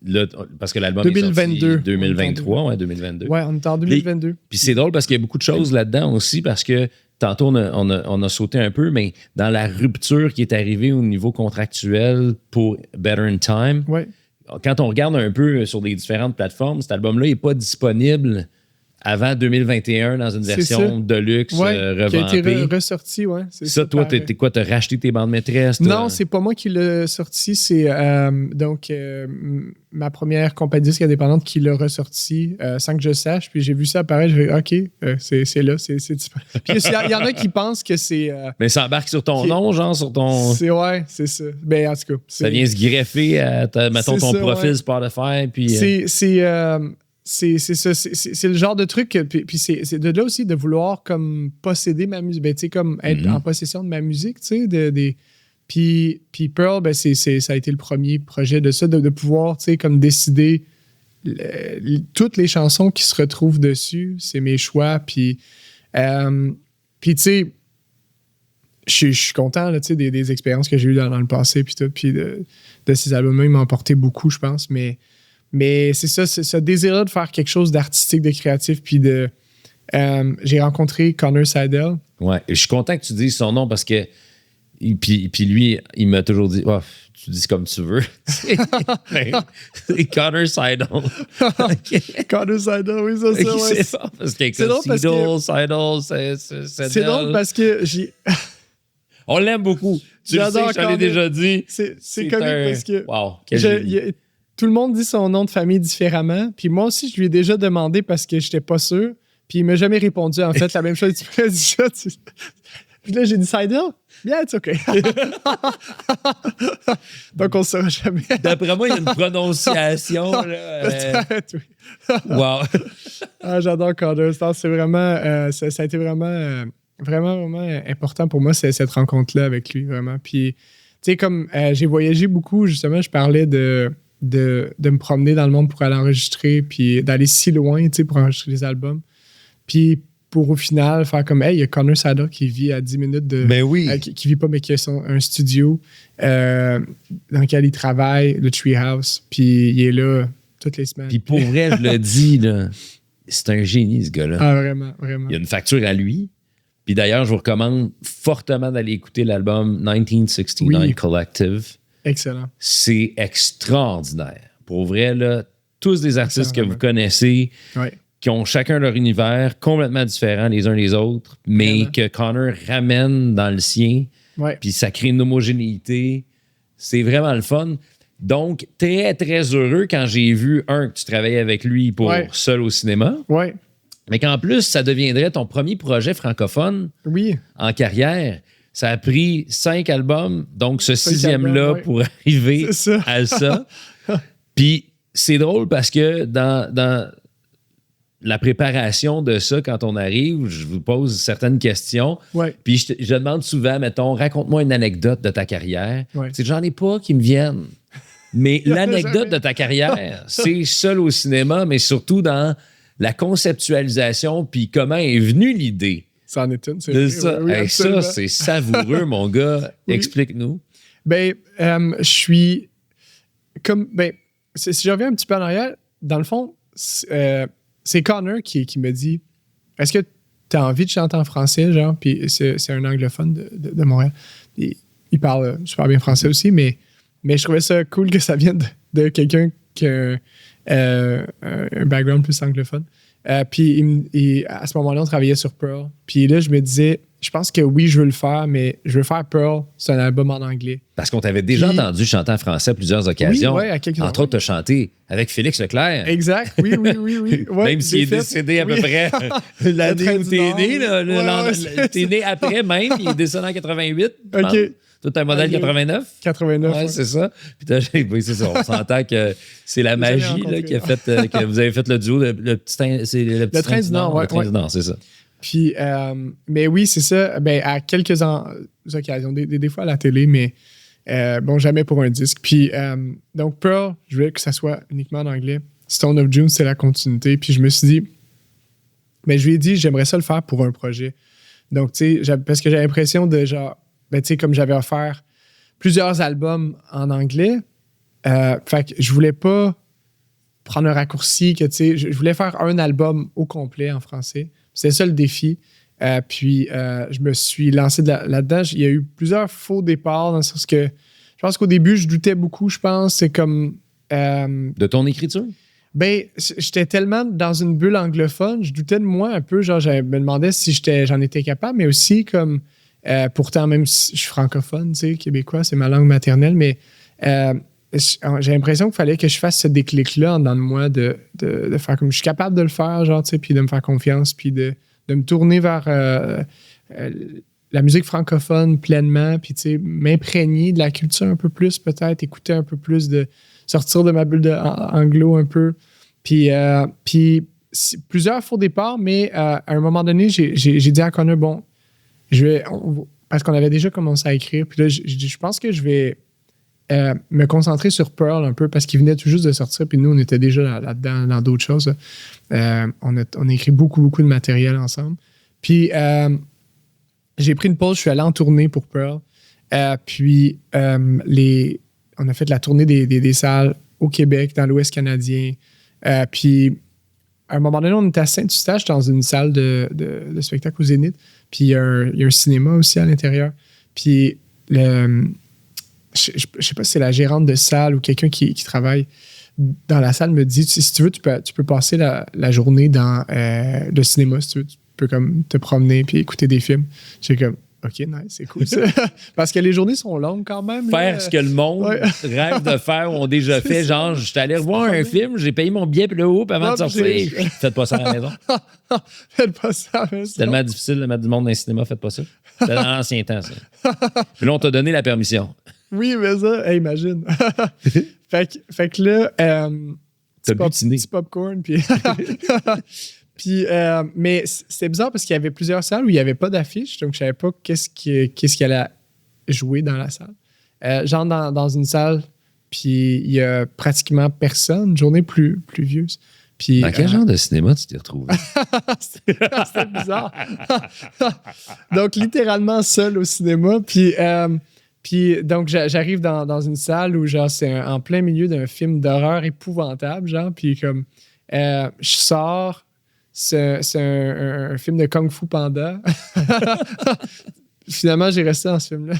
Là, parce que l'album 2022, est sorti 2023, ouais, 2022. Ouais, on est en 2022. Puis c'est drôle parce qu'il y a beaucoup de choses là-dedans aussi parce que tantôt, on a sauté un peu, mais dans la rupture qui est arrivée au niveau contractuel pour Better in Time, Ouais. quand on regarde un peu sur les différentes plateformes, cet album-là n'est pas disponible avant 2021 dans une version deluxe Qui a revampée. été ressorti, ouais. Ça, toi, t'es quoi? T'as racheté tes bandes maîtresses? Non, c'est pas moi qui l'ai sorti. C'est ma première compagnie disque indépendante qui l'a ressorti sans que je sache. Puis j'ai vu ça apparaître. Je vais OK, c'est là. C'est disponible. Puis il y en a qui pensent que c'est. Mais ça embarque sur ton nom, genre, sur ton. C'est ça. Ben, en tout cas. Ça vient se greffer à, mettons, ton profil Spotify. Puis, c'est ça, c'est le genre de truc puis c'est de là aussi de vouloir comme posséder ma musique, ben tu sais comme être en possession de ma musique, tu sais puis Pearl, ben ça a été le premier projet de ça, de pouvoir tu sais comme décider toutes les chansons qui se retrouvent dessus, c'est mes choix, puis tu sais je suis content là, tu sais des expériences que j'ai eues dans le passé puis tout, puis de ces albums-là, ils m'ont apporté beaucoup, je pense, mais c'est ça, c'est ce désir-là de faire quelque chose d'artistique, de créatif, puis de... j'ai rencontré Connor Seidel. Ouais, et je suis content que tu dises son nom parce que... Puis lui, il m'a toujours dit, oh, tu dis comme tu veux. C'est Connor Seidel. Connor Seidel, oui, ça, ouais. C'est ça, parce qu'il y a Seidel, c'est drôle parce que j'ai... On l'aime beaucoup. Tu le sais, je l'ai déjà dit. C'est comique parce que... Wow, tout le monde dit son nom de famille différemment. Puis moi aussi, je lui ai déjà demandé parce que j'étais pas sûr. Puis il m'a jamais répondu, en fait, la même chose. Tu m'as dit ça. Puis là, j'ai dit Seidel. Bien, c'est OK. Donc, on ne saura jamais. D'après moi, il y a une prononciation. Là, peut-être, oui. Wow. J'adore Connor. C'est vraiment... ça a été vraiment, vraiment important pour moi, cette rencontre-là avec lui, vraiment. Puis, tu sais, comme j'ai voyagé beaucoup, justement, je parlais de me promener dans le monde pour aller enregistrer, puis d'aller si loin, tu sais, pour enregistrer les albums. Puis pour au final faire comme, hey, il y a Connor Seidel qui vit à 10 minutes de... Ben oui. Qui vit pas, mais qui a un studio dans lequel il travaille, le Treehouse, puis il est là toutes les semaines. Puis pour vrai, je le dis, là, c'est un génie, ce gars-là. Ah, vraiment, vraiment. Il y a une facture à lui. Puis d'ailleurs, je vous recommande fortement d'aller écouter l'album 1969 Collective. Excellent. C'est extraordinaire. Pour vrai, là, tous des artistes que vous connaissez, qui ont chacun leur univers complètement différent les uns les autres, mais que Connor ramène dans le sien, puis ça crée une homogénéité. C'est vraiment le fun. Donc, très, très heureux quand j'ai vu, que tu travaillais avec lui pour Seul au cinéma. Oui. Mais qu'en plus, ça deviendrait ton premier projet francophone en carrière. Ça a pris 5 albums, donc ce 6e-là pour arriver à ça. Puis c'est drôle parce que dans la préparation de ça, quand on arrive, je vous pose certaines questions. Puis je demande souvent, mettons, raconte-moi une anecdote de ta carrière. C'est j'en ai pas qui me viennent. Mais l'anecdote de ta carrière, c'est Seul au cinéma, mais surtout dans la conceptualisation, puis comment est venue l'idée. Ça en est une, c'est vrai. Ça, ça c'est savoureux, mon gars. Explique-nous. Ben, je suis comme... Ben, si je reviens un petit peu en arrière, dans le fond, c'est Connor qui me dit « Est-ce que tu as envie de chanter en français, genre? » Puis c'est un anglophone de Montréal. Puis, il parle super bien français aussi, mais je trouvais ça cool que ça vienne de quelqu'un qui a un background plus anglophone. Puis à ce moment-là, on travaillait sur Pearl. Puis là, je me disais, je pense que oui, je veux le faire, mais je veux faire Pearl, c'est un album en anglais. Parce qu'on t'avait déjà entendu chanter en français à plusieurs occasions. Oui, à quelques Entre autres, tu as chanté avec Félix Leclerc. Exact, oui. Ouais, même s'il est décédé à peu près l'année où t'es né. T'es né après même, il est décédé en 88. OK. Tout un modèle 89? 89. Oui, c'est ça. Puis oui, c'est ça. On s'entend que c'est la magie là, qui a fait que vous avez fait le duo. Le petit Train du Nord, Le Train du Nord, c'est ça. Puis, mais oui, c'est ça. Ben, à quelques occasions, des fois à la télé, mais bon, jamais pour un disque. Puis, donc, Pearl, je voulais que ça soit uniquement en anglais. Stone of June, c'est la continuité. Puis, je me suis dit, mais je lui ai dit, j'aimerais ça le faire pour un projet. Donc, tu sais, parce que j'ai l'impression de genre, ben, tu sais, comme j'avais offert plusieurs albums en anglais, fait que je voulais pas prendre un raccourci, que tu sais, je voulais faire un album au complet en français. C'était ça le défi. Puis je me suis lancé là-dedans. Il y a eu plusieurs faux départs, dans le sens que je pense qu'au début, je doutais beaucoup, je pense. C'est comme... De ton écriture? Ben, j'étais tellement dans une bulle anglophone, je doutais de moi un peu. Genre, je me demandais si j'en étais capable, mais aussi comme... pourtant, même si je suis francophone, tu sais, québécois, c'est ma langue maternelle, mais j'ai l'impression qu'il fallait que je fasse ce déclic-là en dedans de moi de faire comme je suis capable de le faire, genre, tu sais, puis de me faire confiance, puis de me tourner vers la musique francophone pleinement, puis, tu sais, m'imprégner de la culture un peu plus, peut-être, écouter un peu plus, sortir de ma bulle anglo un peu. Puis plusieurs faux départs, mais à un moment donné, j'ai dit à Connor, bon, parce qu'on avait déjà commencé à écrire, puis là, je pense que je vais me concentrer sur Pearl un peu, parce qu'il venait tout juste de sortir, puis nous, on était déjà là-dedans, dans d'autres choses. On a écrit beaucoup, beaucoup de matériel ensemble. Puis, j'ai pris une pause, je suis allé en tournée pour Pearl. Puis, on a fait la tournée des salles au Québec, dans l'Ouest canadien. Puis, à un moment donné, on était à Saint-Eustache, dans une salle de spectacle au Zénith. Puis, il y a un cinéma aussi à l'intérieur. Puis, je sais pas si c'est la gérante de salle ou quelqu'un qui travaille dans la salle me dit, si tu veux, tu peux passer la journée dans le cinéma, si tu veux. Tu peux comme te promener puis écouter des films. J'ai comme, OK, nice, c'est cool ça. Parce que les journées sont longues quand même. Faire là. ce que le monde rêve de faire ou ont déjà fait. Genre, je suis allé revoir un film, j'ai payé mon billet puis le haut avant de sortir. Faites pas ça à la maison. Faites pas ça à la maison. C'est tellement difficile de mettre du monde dans le cinéma, faites pas ça. C'était dans l'ancien temps, ça. Puis là, on t'a donné la permission. Oui, mais ça, imagine. fait que là, petit popcorn, puis... Puis, mais c'était bizarre parce qu'il y avait plusieurs salles où il n'y avait pas d'affiche, donc je ne savais pas qu'est-ce qui allait jouer dans la salle. J'entre dans une salle, puis il n'y a pratiquement personne, une journée plus pluvieuse. Puis, dans quel genre de cinéma tu t'es retrouvé? C'était bizarre. Donc, littéralement seul au cinéma. Puis donc, j'arrive dans une salle où, genre, c'est en plein milieu d'un film d'horreur épouvantable, genre, puis comme, je sors... C'est un film de Kung Fu Panda. Finalement, j'ai resté dans ce film-là.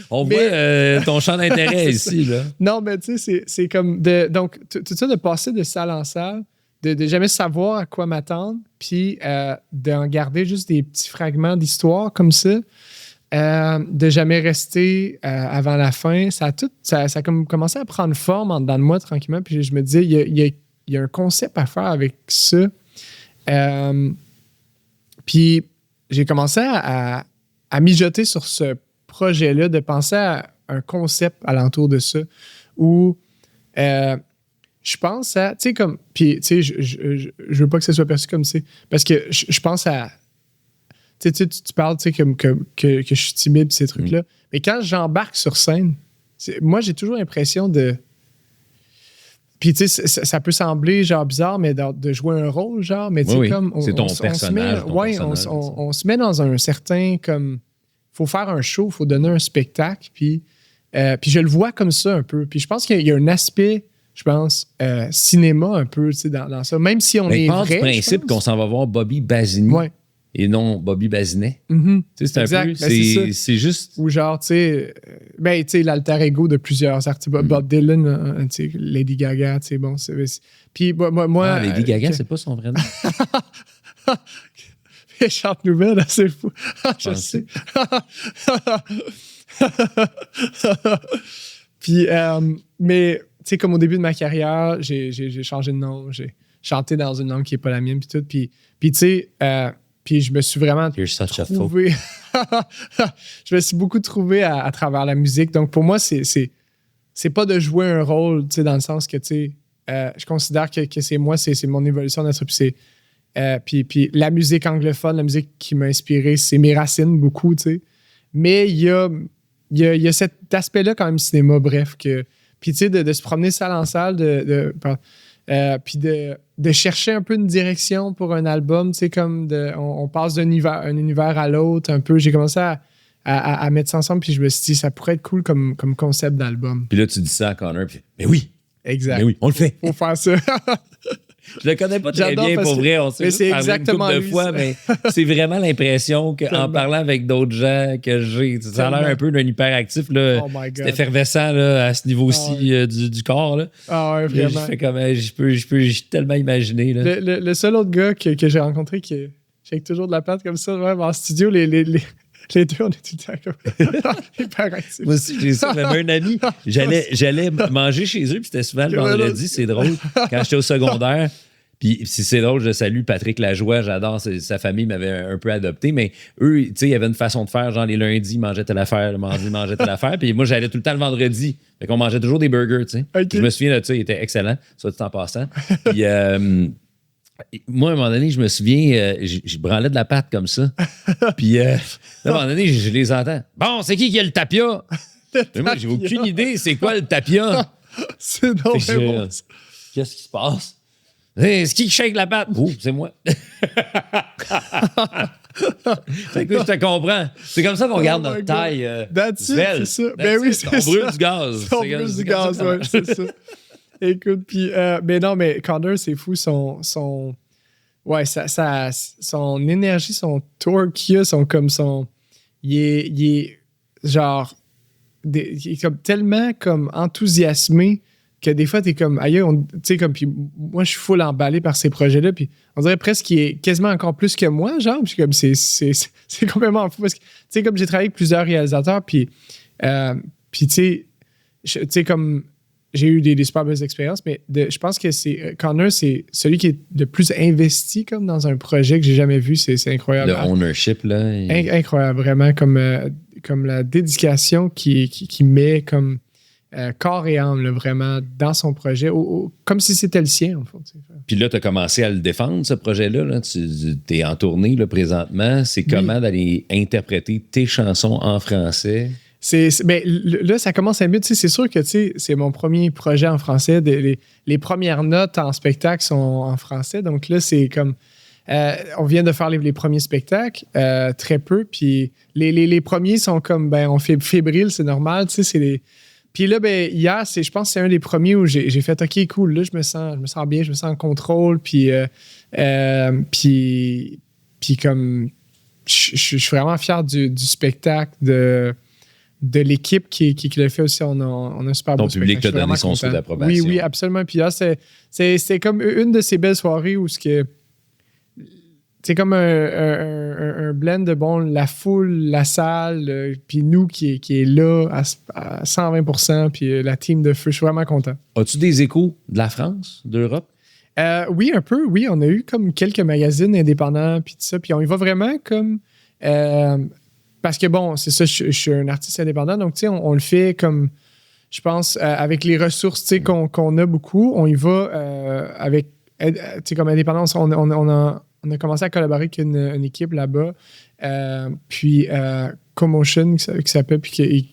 On voit ton champ d'intérêt ici. Là. Non, mais tu sais, c'est comme... donc, tout ça, de passer de salle en salle, de jamais savoir à quoi m'attendre, puis d'en garder juste des petits fragments d'histoire comme ça, de jamais rester avant la fin. Ça a comme commencé à prendre forme en dedans de moi tranquillement, puis je me disais, il y a un concept à faire avec ça. Puis j'ai commencé à mijoter sur ce projet-là, de penser à un concept alentour de ça, où je pense à, tu sais, comme, puis tu sais, je veux pas que ça soit perçu comme ça, parce que je pense à, tu parles, tu sais, comme que je suis timide, ces trucs-là, mais quand j'embarque sur scène, moi, j'ai toujours l'impression de... Puis, tu sais, ça peut sembler, genre, bizarre, mais de jouer un rôle, genre, mais tu sais, comme... c'est ton personnage. On se met dans un certain, comme... Faut faire un show, faut donner un spectacle, puis je le vois comme ça un peu. Puis je pense qu'il y a un aspect, je pense, cinéma un peu, tu sais, dans ça. Même si on est vrai, du principe qu'on s'en va voir Bobby Basini. Ouais. Et non Bobby Bazinet. Mm-hmm. C'est un peu... c'est juste... Ou genre, tu sais... Ben, tu sais, l'alter ego de plusieurs artistes. Bob Dylan, tu sais, Lady Gaga, tu sais, bon... Puis moi... Lady Gaga, c'est pas son vrai nom. Elle chante nouvelle, c'est fou. Je sais. Puis, mais, tu sais, comme au début de ma carrière, j'ai changé de nom. J'ai chanté dans une langue qui n'est pas la mienne, puis tout. Puis tu sais... Puis je me suis vraiment trouvé... je me suis beaucoup trouvé à travers la musique. Donc pour moi, c'est pas de jouer un rôle, tu sais, dans le sens que, tu sais, je considère que c'est moi, c'est mon évolution d'être. Puis la musique anglophone, la musique qui m'a inspiré, c'est mes racines beaucoup, tu sais. Mais il y a cet aspect-là quand même cinéma, bref. Puis tu sais, de se promener salle en salle, puis de chercher un peu une direction pour un album, tu sais, comme on passe d'un univers à l'autre un peu. J'ai commencé à mettre ça ensemble, puis je me suis dit, ça pourrait être cool comme concept d'album. Puis là, tu dis ça à Connor, puis mais oui! Exact. Mais oui, on le fait. Faut faire ça. Je le connais pas très J'adore bien, parce pour que- vrai. On s'est mais juste c'est parlé une exactement couple de lui, fois, ça. mais c'est vraiment l'impression qu'en parlant avec d'autres gens que j'ai, ça a l'air un peu d'un hyperactif, là. Oh my C'est God. effervescent là, à ce niveau-ci du corps. Là. Ah ouais, Là, je vraiment. fais comme, j'ai tellement imaginé. Là. Le seul autre gars que j'ai rencontré qui shake toujours de la patte comme ça, même en studio, les deux, on est tout le temps comme hyperactifs. Moi aussi, j'ai ça. J'avais un ami. J'allais manger chez eux, puis c'était souvent le vendredi. C'est drôle. Quand j'étais au secondaire, puis c'est drôle, je salue Patrick Lajoie. J'adore. Sa famille m'avait un peu adopté, mais eux, tu sais, il y avait une façon de faire. Genre, les lundis, ils mangeaient telle affaire, le mardi, ils mangeaient telle affaire. Puis moi, j'allais tout le temps le vendredi. Fait qu'on mangeait toujours des burgers, tu sais. Okay. Je me souviens de ça, il était excellent, soit tout en passant. Puis moi, à un moment donné, je me souviens, je branlais de la pâte comme ça. Puis, là, à un moment donné, je les entends. Bon, c'est qui a le tapia? Mais moi, j'ai aucune idée, c'est quoi le tapia? C'est donc Fait que bon. qu'est-ce qui se passe? Hey, c'est qui shake la pâte? Oh, c'est moi. Fait que je te comprends. C'est comme ça qu'on garde notre my God. taille. That's it, svelte. c'est ça. That's Ben oui, it. c'est On ça. brûle du gaz. On C'est brûle comme- du c'est gaz, comme ça. ouais, c'est ça. Écoute, puis, mais non, mais Connor, c'est fou, ouais, son énergie, son torque qu'il a, il est genre, il est comme tellement comme enthousiasmé que des fois, t'es comme, aïe, tu sais, comme, puis moi, je suis full emballé par ces projets-là, puis on dirait presque qu'il est quasiment encore plus que moi, genre, puis comme, c'est complètement fou, parce que, tu sais, comme j'ai travaillé avec plusieurs réalisateurs, puis tu sais, comme, j'ai eu des super belles expériences, mais je pense que Connor, c'est celui qui est le plus investi comme dans un projet que j'ai jamais vu. C'est incroyable. Le ownership, là. Incroyable, vraiment, comme la dédication qu'il met comme corps et âme, là, vraiment, dans son projet, comme si c'était le sien, en fait. Puis là, tu as commencé à le défendre, ce projet-là. Là. Tu es en tournée là, présentement. C'est comment d'aller interpréter tes chansons en français? Ben, là, ça commence à mieux. C'est sûr que c'est mon premier projet en français. Les premières notes en spectacle sont en français. Donc là, c'est comme... on vient de faire les premiers spectacles, très peu. Puis les premiers sont comme... Ben, on fait fébrile, c'est normal. Puis là, ben, hier, je pense que c'est un des premiers où j'ai fait « OK, cool, là, je me sens bien, je me sens en contrôle. » Puis comme... Je suis vraiment fier du spectacle, de l'équipe qui l'a fait aussi. On a un super beau Ton public spectacle. t'a donné son saut d'approbation. Oui, absolument. Puis là, c'est comme une de ces belles soirées où c'est comme un blend de la foule, la salle, puis nous qui est là à 120%, puis la team de feu. Je suis vraiment content. As-tu des échos de la France, d'Europe? Oui, un peu. Oui, on a eu comme quelques magazines indépendants, puis tout ça. Puis on y va vraiment comme... parce que bon, c'est ça, je suis un artiste indépendant, donc tu sais, on le fait comme, je pense, avec les ressources tu sais, qu'on a beaucoup, on y va avec, tu sais, comme indépendance, on a commencé à collaborer avec une équipe là-bas, puis Commotion qui s'appelle, puis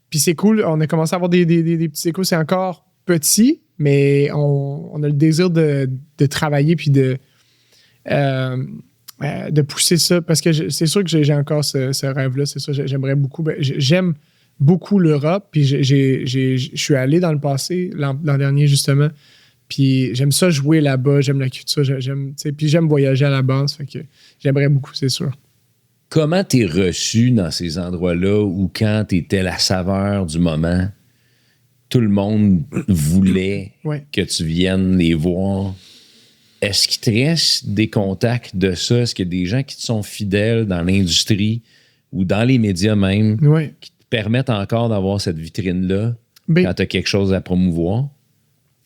puis c'est cool, on a commencé à avoir des petits échos, c'est encore petit, mais on a le désir de travailler, puis de pousser ça, parce que c'est sûr que j'ai encore ce rêve-là, c'est sûr, j'aimerais beaucoup. J'aime beaucoup l'Europe, puis je suis allé dans le passé, l'an dernier justement, puis j'aime ça jouer là-bas, j'aime la culture, puis j'aime voyager à la base, fait que j'aimerais beaucoup, c'est sûr. Comment t'es reçu dans ces endroits-là où quand t'étais la saveur du moment, tout le monde voulait que tu viennes les voir? Est-ce qu'il te reste des contacts de ça? Est-ce qu'il y a des gens qui te sont fidèles dans l'industrie ou dans les médias même qui te permettent encore d'avoir cette vitrine-là quand tu as quelque chose à promouvoir?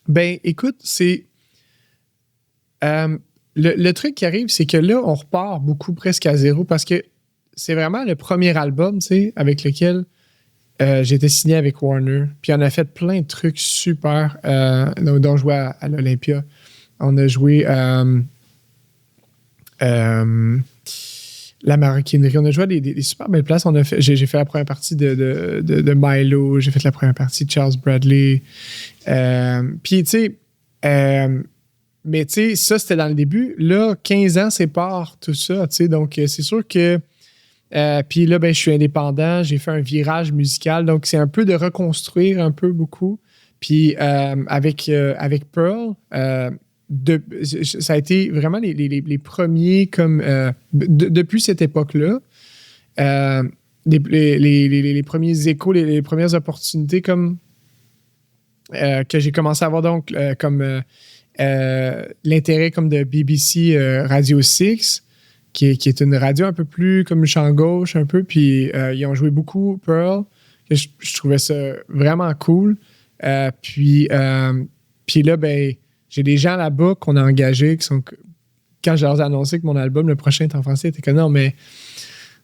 Ben, écoute, c'est... le truc qui arrive, c'est que là, on repart beaucoup presque à zéro parce que c'est vraiment le premier album, tu sais, avec lequel j'ai été signé avec Warner. Puis on a fait plein de trucs super, dont on jouait à l'Olympia. On a joué la maroquinerie. On a joué à des super belles places. J'ai fait la première partie de Milo. J'ai fait la première partie de Charles Bradley. Puis, tu sais, mais tu sais, ça, c'était dans le début. Là, 15 ans sépare tout ça, tu sais. Donc, c'est sûr que... puis là, ben, je suis indépendant. J'ai fait un virage musical. Donc, c'est un peu de reconstruire un peu beaucoup. Puis avec Pearl, ça a été vraiment les premiers comme depuis cette époque-là, les premiers échos, les premières opportunités comme que j'ai commencé à avoir donc comme l'intérêt comme de BBC Radio 6, qui est une radio un peu plus comme champ gauche un peu, puis ils ont joué beaucoup Pearl. Je trouvais ça vraiment cool. Puis là, ben, j'ai des gens là-bas qu'on a engagés qui sont... Quand je leur ai annoncé que mon album, le prochain est en français, ils étaient comme non, mais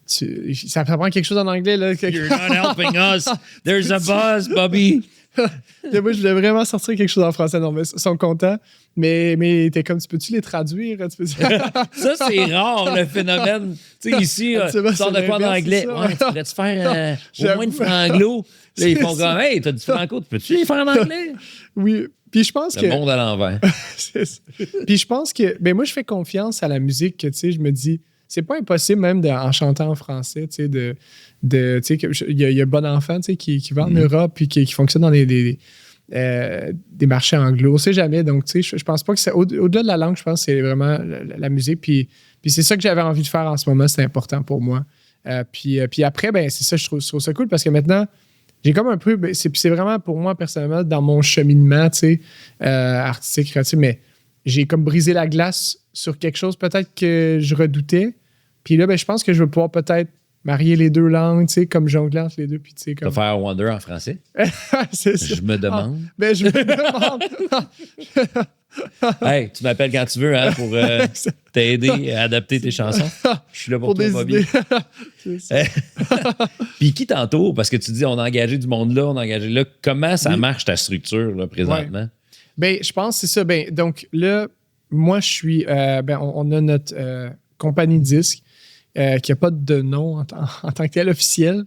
ça prend quelque chose en anglais. Là. You're not helping us. There's a buzz, Bobby. Moi, je voulais vraiment sortir quelque chose en français. Non, mais ils sont contents. Mais t'es comme, tu peux-tu les traduire? Ça, c'est rare, le phénomène. Tu sais, ici, tu sors de quoi en anglais? Ouais, tu pourrais-te faire au moins du franglo? Là, ils font comme, hey, t'as du franco, peux-tu les faire en anglais? Oui. Puis je pense le monde à l'envers. Puis je pense que, ben moi, je fais confiance à la musique, tu sais, je me dis, c'est pas impossible même en chantant en français, tu sais, tu sais, il y a Bon Enfant, tu sais, qui va en Europe puis qui fonctionne dans des marchés anglo, on sait jamais. Donc, tu sais, je pense pas que c'est au-delà de la langue, je pense que c'est vraiment la musique. Puis c'est ça que j'avais envie de faire en ce moment, c'est important pour moi. Puis après, ben c'est ça, je trouve ça cool parce que maintenant, j'ai comme un peu, c'est vraiment pour moi personnellement dans mon cheminement, tu sais, artistique, créatif, mais j'ai comme brisé la glace sur quelque chose peut-être que je redoutais. Puis là, ben, je pense que je vais pouvoir peut-être marier les deux langues, tu sais, comme jongler entre les deux. Puis, tu sais, comme... Tu vas faire Wonder en français? C'est ça. Je me demande. Ben, je me demande. Hey, tu m'appelles quand tu veux hein, pour t'aider à adapter tes chansons. Je suis là pour toi, Bobby. Puis qui t'entoure? Parce que tu dis on a engagé du monde là, on a engagé là. Comment ça marche ta structure là, présentement? Ouais. Ben, je pense que c'est ça. Ben, donc là, moi, je suis... on a notre compagnie de disques qui n'a pas de nom en tant que tel officiel.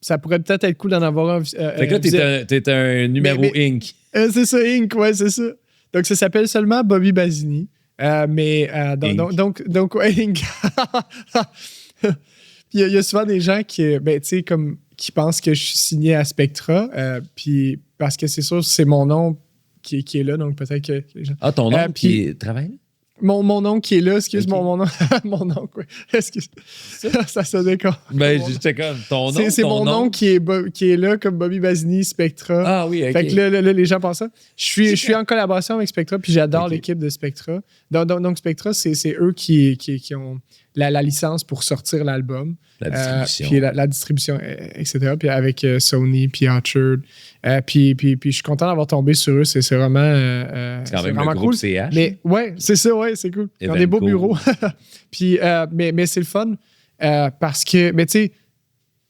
Ça pourrait peut-être être cool d'en avoir un. Fait que là, t'es un numéro Inc. C'est ça, Inc, ouais, c'est ça. Donc, ça s'appelle seulement Bobby Basini. Donc, ouais, Inc. Il y a souvent des gens qui, ben, tu sais, comme, qui pensent que je suis signé à Spectra. Puis, parce que c'est sûr, c'est mon nom qui est là. Donc, peut-être que les gens. Ah, ton nom qui travaille là? Mon nom qui est là, excuse, okay. mon nom. Mon nom, quoi. Excuse. Ça sonnait comme. Ben, j'étais comme ton nom. C'est mon nom qui est là, comme Bobby Basini, Spectra. Ah oui, OK. Fait que là, les gens pensent ça. Je suis en collaboration avec Spectra, puis j'adore l'équipe de Spectra. Donc Spectra, c'est eux qui ont la licence pour sortir l'album. La distribution. Puis la distribution, etc. Puis avec Sony, puis Orchard. Puis je suis content d'avoir tombé sur eux. C'est vraiment c'est quand même un groupe cool. CH. Mais ouais, c'est ça, ouais, c'est cool. Ils ont des beaux bureaux. Puis, mais c'est le fun parce que, mais tu sais,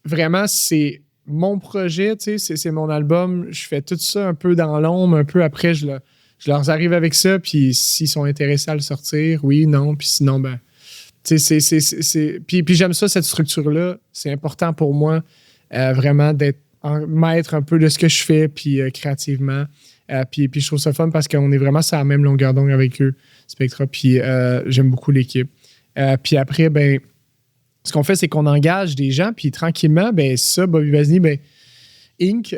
vraiment, c'est mon projet, tu sais, c'est mon album. Je fais tout ça un peu dans l'ombre, un peu après, je leur arrive avec ça. Puis s'ils sont intéressés à le sortir, oui, non. Puis sinon, ben... Puis j'aime ça, cette structure-là. C'est important pour moi, vraiment, d'être maître un peu de ce que je fais, puis créativement. Puis je trouve ça fun parce qu'on est vraiment sur la même longueur d'onde avec eux, Spectra. Puis j'aime beaucoup l'équipe. Puis après, ben, ce qu'on fait, c'est qu'on engage des gens, puis tranquillement, ben ça, Bobby Basini, ben, Inc., tu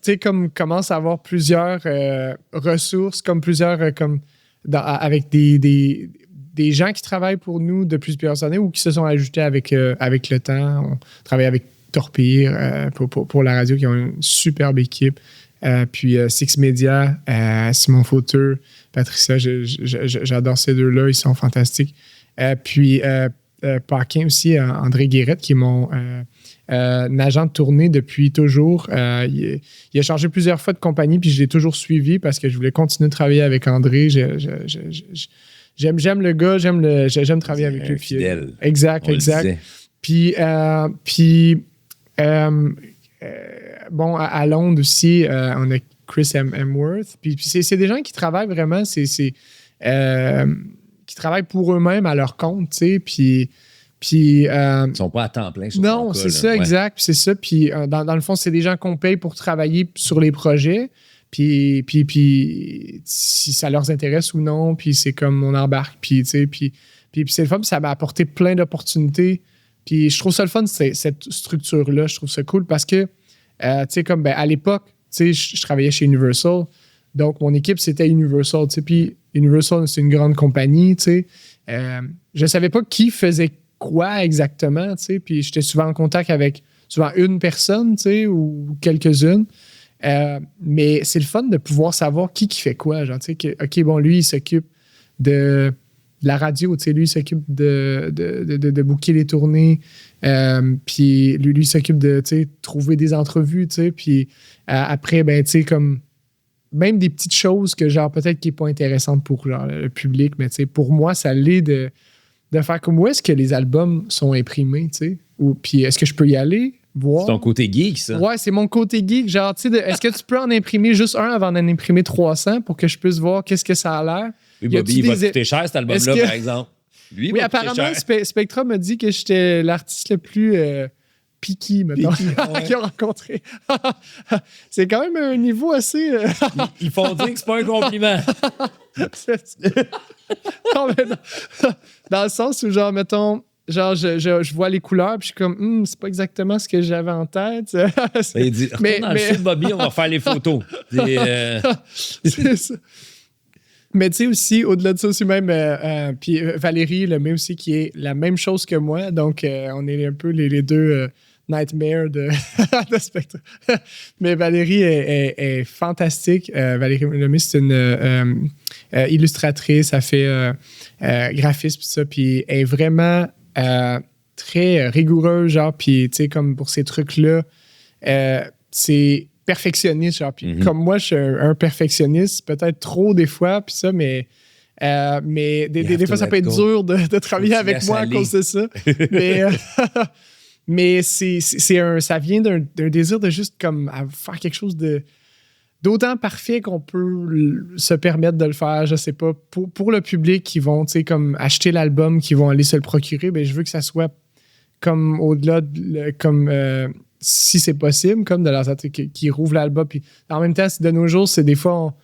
sais, comme commence à avoir plusieurs ressources, comme plusieurs, avec des gens qui travaillent pour nous depuis plusieurs années ou qui se sont ajoutés avec le temps. On travaille avec Torpire pour la radio, qui ont une superbe équipe. Puis Six Media, Simon Fauteux, Patricia, j'adore ces deux-là, ils sont fantastiques. Puis Paquin aussi, André Guérette, qui est mon agent de tournée depuis toujours. Il a changé plusieurs fois de compagnie, puis je l'ai toujours suivi parce que je voulais continuer de travailler avec André. J'aime le gars, j'aime travailler avec lui. Fidèle. Exact. Puis bon, à Londres aussi, on a Chris Hemsworth. Puis c'est des gens qui travaillent vraiment, qui travaillent pour eux-mêmes à leur compte, tu sais. Puis ils sont pas à temps plein sur non, c'est ça, exact. Puis c'est ça. Puis dans le fond, c'est des gens qu'on paye pour travailler sur les projets. Puis si ça leur intéresse ou non, puis c'est comme on embarque, puis tu sais, puis c'est le fun, puis ça m'a apporté plein d'opportunités. Puis je trouve ça le fun, cette structure-là, je trouve ça cool parce que, tu sais, comme ben, à l'époque, sais, je travaillais chez Universal. Donc, mon équipe, c'était Universal. Tu sais, puis Universal, c'est une grande compagnie. Tu sais. Je savais pas qui faisait quoi exactement. Tu sais, puis j'étais souvent en contact avec souvent une personne, tu sais, ou quelques-unes. Mais c'est le fun de pouvoir savoir qui fait quoi. Genre, tu sais, OK, bon, lui, il s'occupe de la radio, tu sais, lui, il s'occupe de booker les tournées. Puis lui, il s'occupe de, tu sais, trouver des entrevues, tu sais. Puis après, ben, tu sais, comme même des petites choses que, genre, peut-être qui n'est pas intéressante pour genre, le public, mais tu sais, pour moi, ça l'est de faire comme où est-ce que les albums sont imprimés, tu sais. Puis est-ce que je peux y aller? Voir. C'est ton côté geek, ça. Ouais, c'est mon côté geek. Genre, tu sais, est-ce que tu peux en imprimer juste un avant d'en imprimer 300 pour que je puisse voir qu'est-ce que ça a l'air? Oui, Bobby, il va coûter cher, cet album-là, par exemple. Lui, oui, apparemment, Spectra m'a dit que j'étais l'artiste le plus picky, maintenant, qu'ils ont rencontré. C'est quand même un niveau assez... Ils font dire que c'est pas un compliment. Non, mais dans le sens où, genre, mettons... Genre, je vois les couleurs, puis je suis comme, c'est pas exactement ce que j'avais en tête. Il dit, retourne dans le sud, Bobby, on va faire les photos. C'est ça. Mais tu sais aussi, au-delà de ça aussi même, puis Valérie, le même aussi, qui est la même chose que moi. Donc, on est un peu les deux nightmares de Spectre. Mais Valérie est fantastique. Valérie Lemay, c'est une illustratrice, elle fait graphisme, tout ça, puis elle est vraiment... très rigoureux, genre, puis tu sais, comme pour ces trucs-là, c'est perfectionniste, genre, puis comme moi, je suis un perfectionniste, peut-être trop des fois, puis ça, mais des fois, ça peut être dur de travailler avec moi à cause de ça. Mais ça vient d'un désir de juste comme faire quelque chose d'autant parfait qu'on peut se permettre de le faire, je sais pas. Pour le public qui vont, tu sais, comme acheter l'album, qui vont aller se le procurer, ben je veux que ça soit comme au-delà, comme si c'est possible, comme de leur qui rouvre l'album. Puis en même temps, de nos jours, c'est des fois,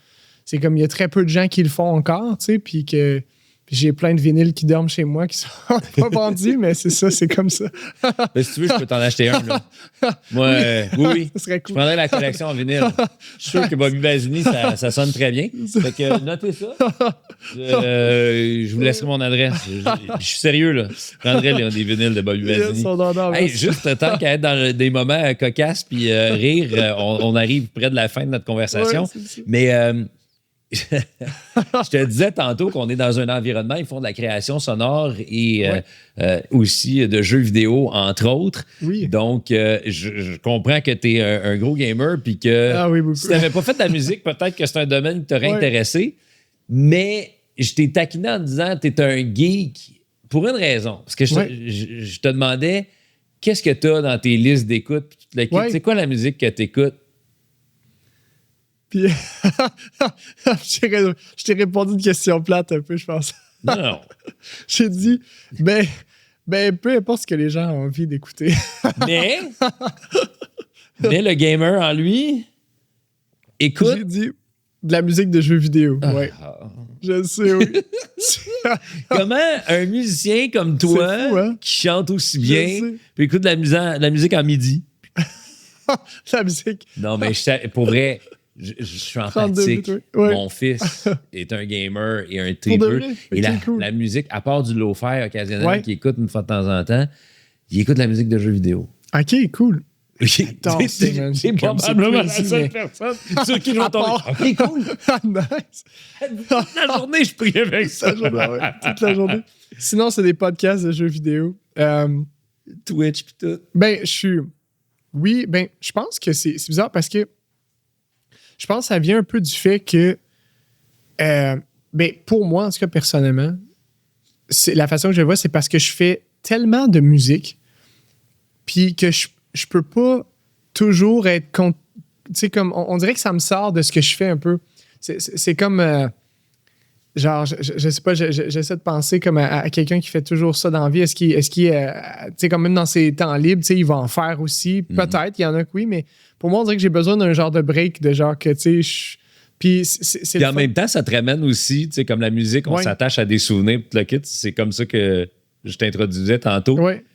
c'est comme il y a très peu de gens qui le font encore, tu sais, puis que j'ai plein de vinyles qui dorment chez moi qui sont pas vendus, mais c'est ça, c'est comme ça. Mais si tu veux, je peux t'en acheter un. Là. Moi, oui. Ça serait cool. Je prendrais la collection en vinyle. Je suis sûr que Bobby Basini, ça sonne très bien. Fait que notez ça. Je vous laisserai mon adresse. Je suis sérieux, là. Je prendrais des vinyles de Bobby Basini. Hey, juste tant qu'à être dans des moments cocasses puis rire, on arrive près de la fin de notre conversation. Ouais, mais... je te disais tantôt qu'on est dans un environnement, ils font de la création sonore et aussi de jeux vidéo, entre autres. Oui. Donc, je comprends que tu es un gros gamer puis que si tu n'avais pas fait de la musique, peut-être que c'est un domaine qui t'aurait intéressé. Mais je t'ai taquiné en disant que tu es un geek pour une raison. Parce que je te demandais, qu'est-ce que tu as dans tes listes d'écoute? C'est quoi la musique que tu écoutes? Puis, je t'ai répondu une question plate un peu, je pense. Non. J'ai dit, ben, peu importe ce que les gens ont envie d'écouter. mais le gamer en lui écoute. J'ai dit de la musique de jeux vidéo. Ouais. Je sais, oui. Comment un musicien comme toi, fou, hein? Qui chante aussi bien, peut écouter de la musique en midi? La musique. Non, mais pour vrai... Je suis empathique. Mon fils est un gamer et un tripeux. Et la musique, à part du lo-fi occasionnel qu'il écoute une fois de temps en temps, il écoute la musique de jeux vidéo. OK, cool. C'est probablement la seule personne sur qui je vais tomber. OK, cool. Nice. Toute la journée, je prie avec ça. Toute la journée. Sinon, c'est des podcasts de jeux vidéo. Twitch pis tout. Ben, je pense que c'est bizarre parce que je pense que ça vient un peu du fait que, pour moi, en tout cas, personnellement, la façon que je le vois, c'est parce que je fais tellement de musique, puis que je peux pas toujours être... Tu sais, comme, on dirait que ça me sort de ce que je fais un peu. C'est comme... genre, je sais pas, j'essaie de penser comme à quelqu'un qui fait toujours ça dans la vie. Est-ce qu'il tu sais, comme même dans ses temps libres, tu sais, il va en faire aussi. Peut-être, il y en a que oui, mais pour moi, on dirait que j'ai besoin d'un genre de break, de genre que, tu sais, puis en même temps, ça te ramène aussi, tu sais, comme la musique, on s'attache à des souvenirs, tout le kit. C'est comme ça que je t'introduisais tantôt. Ouais.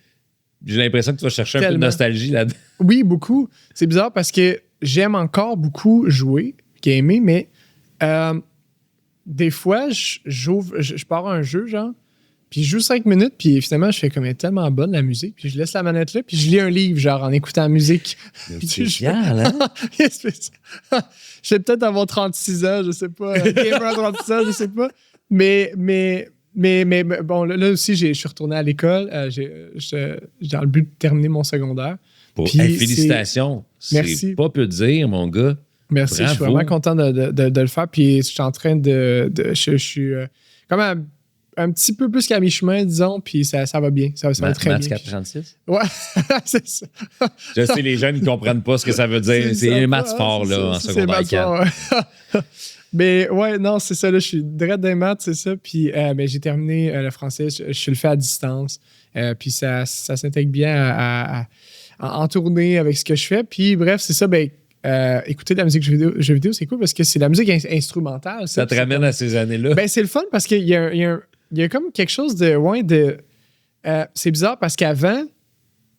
J'ai l'impression que tu vas chercher un peu de nostalgie là-dedans. Oui, beaucoup. C'est bizarre parce que j'aime encore beaucoup jouer, gamer, mais des fois, je pars un jeu, genre, puis je joue 5 minutes, puis finalement, je fais comme elle est tellement bonne, la musique, puis je laisse la manette là, puis je lis un livre, genre, en écoutant la musique. C'est spécial, hein? Je vais peut-être avoir 36 ans, je sais pas. Gamer à 36 ans, je sais pas. Mais bon, là aussi, je suis retourné à l'école. Dans le but de terminer mon secondaire. Félicitations. Merci. C'est pas peu dire, mon gars. Merci, Bravo. je suis vraiment content de le faire. Puis je suis en train je suis comme un petit peu plus qu'à mi-chemin, disons, puis ça va bien. Ça va très bien. 436? Ouais, c'est ça. Je sais, les jeunes ne comprennent pas ce que ça veut dire. C'est les maths forts, là, en secondaire 4. Mais ouais, non, c'est ça. Là, je suis direct des maths, c'est ça. Puis j'ai terminé le français. Je le fais à distance. Puis ça s'intègre bien en tournée avec ce que je fais. Puis bref, c'est ça. Écouter de la musique jeux vidéo, c'est cool parce que c'est de la musique instrumentale. Ça te ramène à ces années-là? C'est le fun parce qu'il y a comme quelque chose de... c'est bizarre parce qu'avant,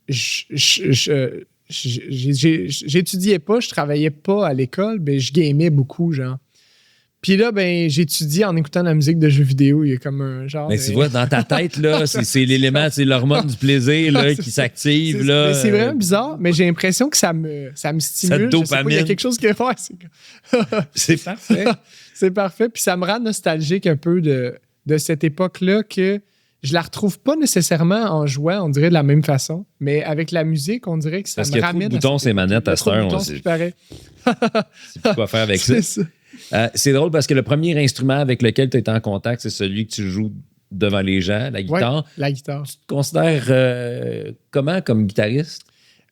j'étudiais pas, je travaillais pas à l'école, mais je gamais beaucoup, genre. Puis là, j'étudie en écoutant de la musique de jeux vidéo. Il y a comme un genre. Mais tu vois, dans ta tête, là, c'est l'élément, c'est l'hormone du plaisir là, qui s'active. C'est vraiment bizarre, mais j'ai l'impression que ça me stimule. Il y a quelque chose qui est fort. C'est parfait. C'est parfait. Puis ça me rend nostalgique un peu de cette époque-là que je la retrouve pas nécessairement en jouant, on dirait de la même façon. Mais avec la musique, on dirait que ça me ramène. Parce qu'il y a trop de boutons, ces manettes à cette heure. C'est pareil. C'est plus quoi faire avec ça. C'est drôle parce que le premier instrument avec lequel tu es en contact, c'est celui que tu joues devant les gens, la guitare. Ouais, la guitare. Tu te considères comment comme guitariste?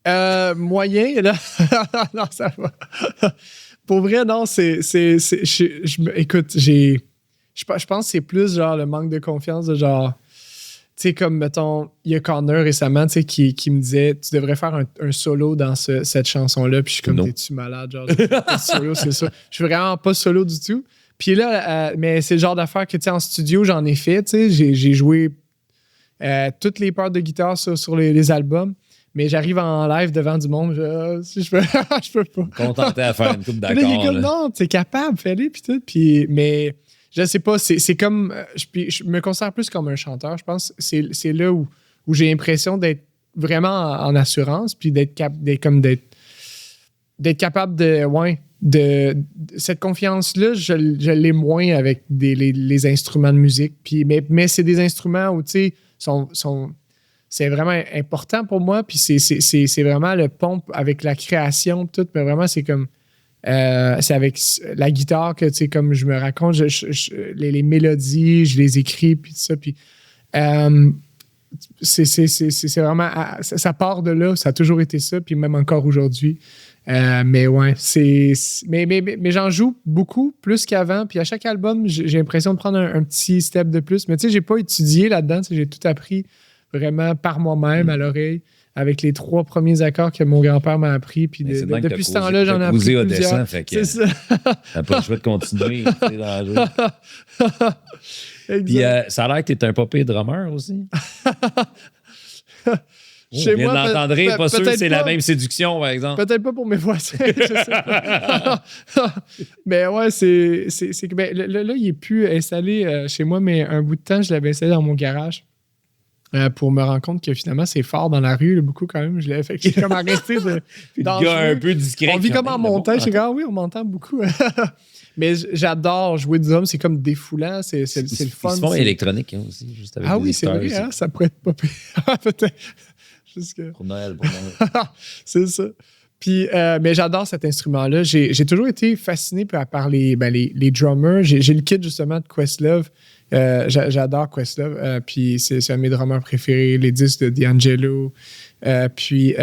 Moyen, là. Non, ça va. Pour vrai, non, écoute, je pense que c'est plus genre le manque de confiance de genre... Tu sais, comme, mettons, il y a Connor récemment, tu sais, qui me disait, tu devrais faire un solo dans cette chanson-là. Puis je suis comme, t'es-tu malade? Genre, solo, c'est ça. Je suis vraiment pas solo du tout. Puis là, mais c'est le genre d'affaire que, tu sais, en studio, j'en ai fait, tu sais. J'ai joué toutes les parts de guitare sur les albums. Mais j'arrive en live devant du monde, je peux pas. Contenté à faire une coupe d'accords. Non, t'es capable, fais-le, puis tout. Mais... Je sais pas, c'est comme... Je me considère plus comme un chanteur, je pense. C'est là où j'ai l'impression d'être vraiment en assurance, puis d'être capable de cette confiance-là, je l'ai moins avec les instruments de musique. Puis, mais c'est des instruments où, tu sais, c'est vraiment important pour moi, puis c'est vraiment le pompe avec la création, tout, mais vraiment, c'est comme... c'est avec la guitare que, tu sais, comme je me raconte, les mélodies, je les écris, puis tout ça. Puis c'est vraiment... Ça part de là, ça a toujours été ça, puis même encore aujourd'hui. Mais ouais, mais j'en joue beaucoup, plus qu'avant. Puis à chaque album, j'ai l'impression de prendre un petit step de plus. Mais tu sais, j'ai pas étudié là-dedans. J'ai tout appris vraiment par moi-même, à l'oreille, avec les 3 premiers accords que mon grand-père m'a appris. Puis depuis ce temps-là, j'en ai appris plusieurs. C'est ça. T'as pas le choix de continuer. C'est dangereux. Puis ça a l'air que t'es un popé drummer aussi. Chez moi, l'entendrez, pas sûr que c'est la pas, même séduction, par exemple. Peut-être pas pour mes voisins, je sais pas. Mais ouais, c'est que là, il est plus installé chez moi, mais un bout de temps, je l'avais installé dans mon garage. Pour me rendre compte que finalement, c'est fort dans la rue, là, beaucoup quand même. Je l'ai fait. J'ai comme arrêté de. Le gars un peu discret. On vit comme en montagne. J'ai dit, ah oui, on m'entend beaucoup. Mais j'adore jouer du drum. C'est comme défoulant. C'est le fun. Ils se font électronique hein, aussi. Juste avec oui, c'est vrai. Hein, ça pourrait être pas pire. Peut-être. Pour Noël. C'est ça. Puis, mais j'adore cet instrument-là. J'ai toujours été fasciné par les drummers. J'ai le kit justement de Questlove. J'adore Questlove. Puis c'est un de mes drummers préférés. Les disques de D'Angelo. Puis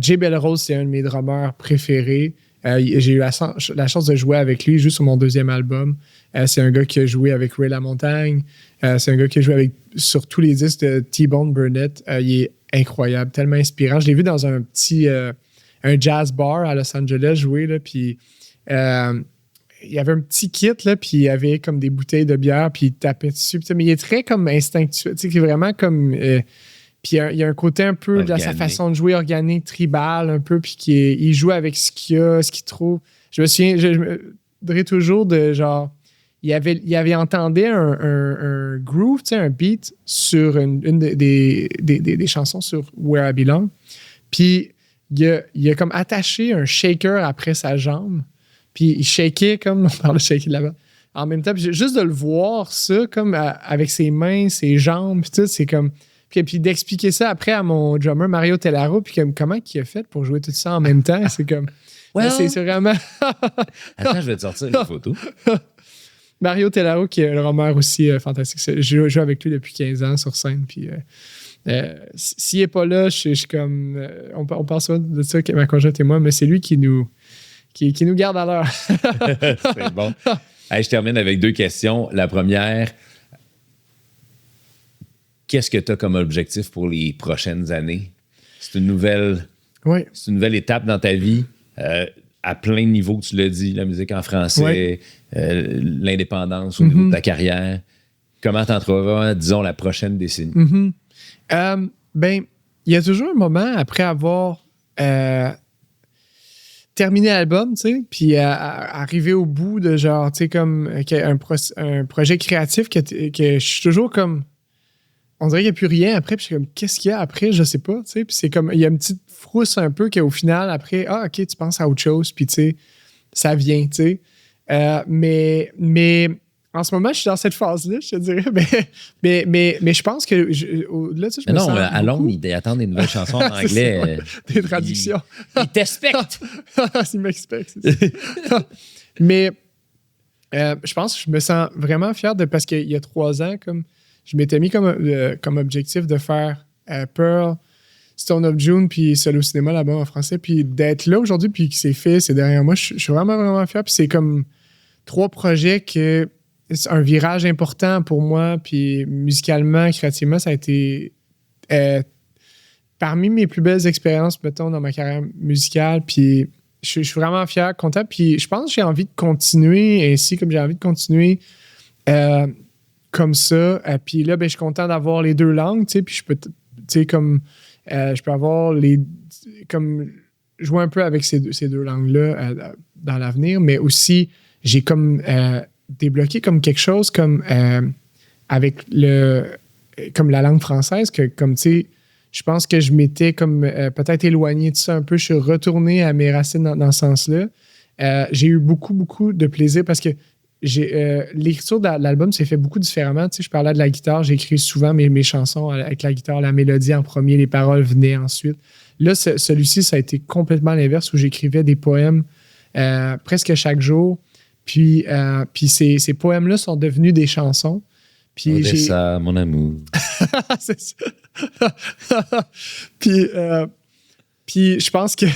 Jay Belrose, c'est un de mes drummers préférés. J'ai eu la chance de jouer avec lui juste sur mon 2e album. C'est un gars qui a joué avec Ray LaMontagne. C'est un gars qui a joué sur tous les disques de T-Bone Burnett. Il est incroyable, tellement inspirant. Je l'ai vu dans un petit un jazz bar à Los Angeles jouer, là, puis il y avait un petit kit, là, puis il y avait comme des bouteilles de bière, puis il tapait dessus. Mais il est très comme instinctuel, tu sais, vraiment comme... Puis il y a un côté un peu de sa façon de jouer organique, tribal, un peu, puis il joue avec ce qu'il a, ce qu'il trouve. Je me souviens, je me dirais toujours de genre, il avait entendu un groove, un beat sur une des chansons sur Where I Belong. Puis il a comme attaché un shaker après sa jambe. Puis il shakeait comme, on parle de shaker de là-bas. En même temps, juste de le voir, ça, comme avec ses mains, ses jambes, puis tout, c'est comme. Puis d'expliquer ça après à mon drummer Mario Tellaro, puis comment il a fait pour jouer tout ça en même temps, c'est comme. Well, c'est vraiment. Attends, je vais te sortir une photo. Mario Tellaro, qui est le drummer aussi fantastique. Je joue avec lui depuis 15 ans sur scène, puis. S'il n'est pas là, je suis comme. On parle souvent de ça, ma conjointe et moi, mais c'est lui qui nous garde à l'heure. C'est bon. Hey, je termine avec 2 questions. La première, qu'est-ce que tu as comme objectif pour les prochaines années? C'est une nouvelle étape dans ta vie, à plein de niveaux, tu l'as dit, la musique en français, l'indépendance au niveau de ta carrière. Comment t'entrevois, disons, la prochaine décennie? Ben, il y a toujours un moment après avoir terminé l'album, tu sais, puis arriver au bout de genre, tu sais, comme un projet créatif que je suis toujours comme. On dirait qu'il n'y a plus rien après, puis je suis comme, qu'est-ce qu'il y a après? Je sais pas, tu sais. Puis c'est comme, il y a une petite frousse un peu qu'au final, après, OK, tu penses à autre chose, puis tu sais, ça vient, tu sais. Mais en ce moment, je suis dans cette phase-là, je te dirais. Mais je pense que là, tu sais, je me sens allons, ils attendent des nouvelles chansons en anglais. Des traductions. Ils t'expectent. Ils m'expectent. Mais je pense que je me sens vraiment fier parce qu'il y a 3 ans, comme je m'étais mis comme objectif de faire Pearl, Stone of June, puis Solo Cinéma là-bas en français, puis d'être là aujourd'hui, puis que c'est fait, c'est derrière moi. Je suis vraiment, vraiment fier. Puis c'est comme 3 projets que c'est un virage important pour moi, puis musicalement, créativement, ça a été parmi mes plus belles expériences, mettons, dans ma carrière musicale, puis je suis vraiment fier, content, puis je pense que j'ai envie de continuer ainsi, comme j'ai envie de continuer comme ça, puis là, ben, je suis content d'avoir les 2 langues, tu sais, puis je peux, tu sais, comme, je peux avoir comme, jouer un peu avec ces deux langues-là dans l'avenir, mais aussi, j'ai comme débloqué comme quelque chose comme avec comme la langue française que comme tu sais je pense que je m'étais comme peut-être éloigné de ça un peu. Je suis retourné à mes racines dans ce sens-là. J'ai eu beaucoup de plaisir parce que l'écriture de l'album s'est fait beaucoup différemment. Tu sais, je parlais de la guitare, j'ai écrit souvent mes chansons avec la guitare, la mélodie en premier, les paroles venaient ensuite. Là, celui-ci, ça a été complètement l'inverse où j'écrivais des poèmes presque chaque jour. Puis ces poèmes-là sont devenus des chansons. Puis Odessa, mon amour. C'est ça. Puis je pense que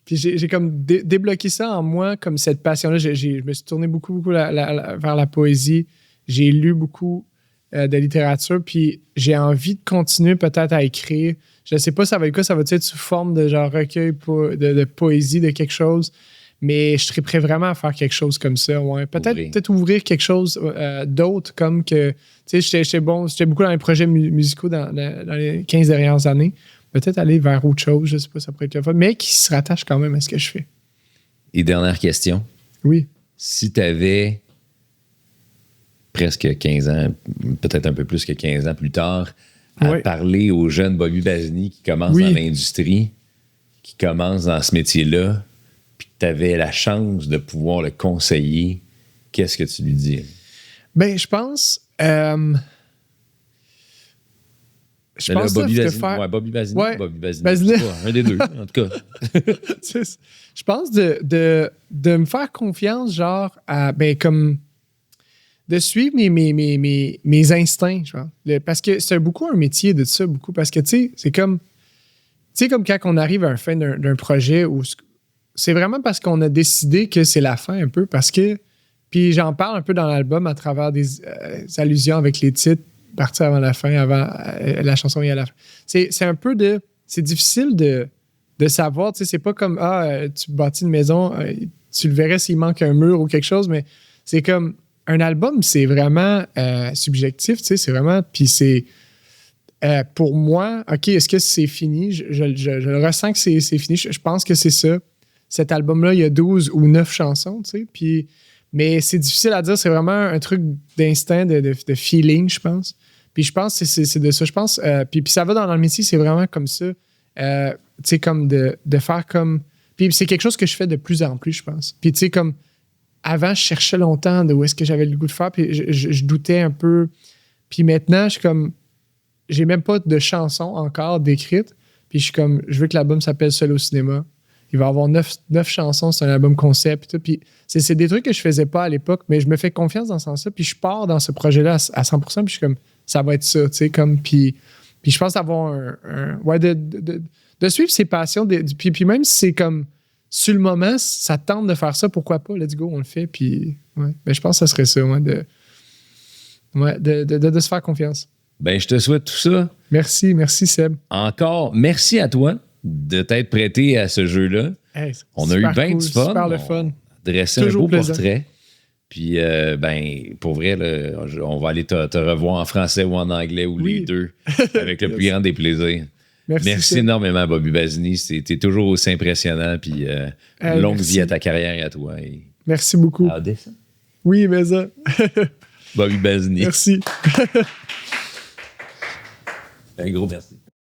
puis j'ai comme débloqué ça en moi, comme cette passion-là. Je me suis tourné beaucoup vers la poésie. J'ai lu beaucoup de littérature. Puis j'ai envie de continuer peut-être à écrire. Je ne sais pas ça va être quoi. Ça va être sous forme de genre recueil de poésie, de quelque chose. Mais je serais prêt vraiment à faire quelque chose comme ça. Ouais. Peut-être ouvrir quelque chose d'autre, comme que, tu sais, j'étais beaucoup dans les projets musicaux dans les 15 dernières années. Peut-être aller vers autre chose, je sais pas, ça pourrait être le fun, mais qui se rattache quand même à ce que je fais. Et dernière question. Oui. Si tu avais presque 15 ans, peut-être un peu plus que 15 ans plus tard, à parler au jeune Bobby Basini qui commence dans l'industrie, qui commence dans ce métier-là, puis que tu avais la chance de pouvoir le conseiller, qu'est-ce que tu lui dis? Ben, je pense... Je pense Bobby que Basini, faire... Bobby Basini, ouais. Bobby Basini. Basini. Pas, un des deux, en tout cas. Je pense de me faire confiance, genre, comme de suivre mes instincts, genre. Parce que c'est beaucoup un métier de ça, beaucoup. Parce que, tu sais, c'est comme... Tu sais, comme quand on arrive à la fin d'un projet où c'est vraiment parce qu'on a décidé que c'est la fin un peu, parce que... Puis j'en parle un peu dans l'album à travers des allusions avec les titres, partir avant la fin, avant la chanson et à la fin. C'est un peu de... C'est difficile de savoir, tu sais, c'est pas comme, tu bâtis une maison, tu le verrais s'il manque un mur ou quelque chose, mais c'est comme... Un album, c'est vraiment subjectif, tu sais, c'est vraiment... Puis c'est... pour moi, OK, est-ce que c'est fini? Je ressens que c'est fini. Je pense que c'est ça. Cet album-là, il y a 12 ou 9 chansons, tu sais. Puis, mais c'est difficile à dire. C'est vraiment un truc d'instinct, de feeling, je pense. Puis je pense que c'est de ça. Je pense. Puis ça va dans le métier, c'est vraiment comme ça. Tu sais, comme de faire comme. Puis c'est quelque chose que je fais de plus en plus, je pense. Puis tu sais, comme. Avant, je cherchais longtemps de où est-ce que j'avais le goût de faire. Puis je doutais un peu. Puis maintenant, je suis comme. J'ai même pas de chansons encore d'écrites. Puis je suis comme. Je veux que l'album s'appelle Seul au cinéma. Il va y avoir 9 chansons, c'est un album concept. Et tout. Puis c'est des trucs que je faisais pas à l'époque, mais je me fais confiance dans ce sens-là. Puis je pars dans ce projet-là à 100%. Puis je suis comme, ça va être ça, tu sais, comme. Puis je pense d'avoir ouais, de suivre ses passions. Puis même si c'est comme, sur le moment, ça tente de faire ça, pourquoi pas? Let's go, on le fait. Puis, ouais. Ben, je pense que ça serait ça, ouais, de se faire confiance. Ben, je te souhaite tout ça. Merci Seb. Encore, merci à toi de t'être prêté à ce jeu-là. Hey, on a eu bien du fun. Super le fun. On a dressé Toujours un beau plaisant. portrait. Puis, ben, pour vrai, là, on va aller te revoir en français ou en anglais ou les deux, avec le plus grand des plaisirs. Merci énormément, Bobby Basini. T'es toujours aussi impressionnant. Puis, longue vie à ta carrière et à toi. Merci beaucoup. Oui, mais ça. Bobby Basini. Merci. Un gros merci.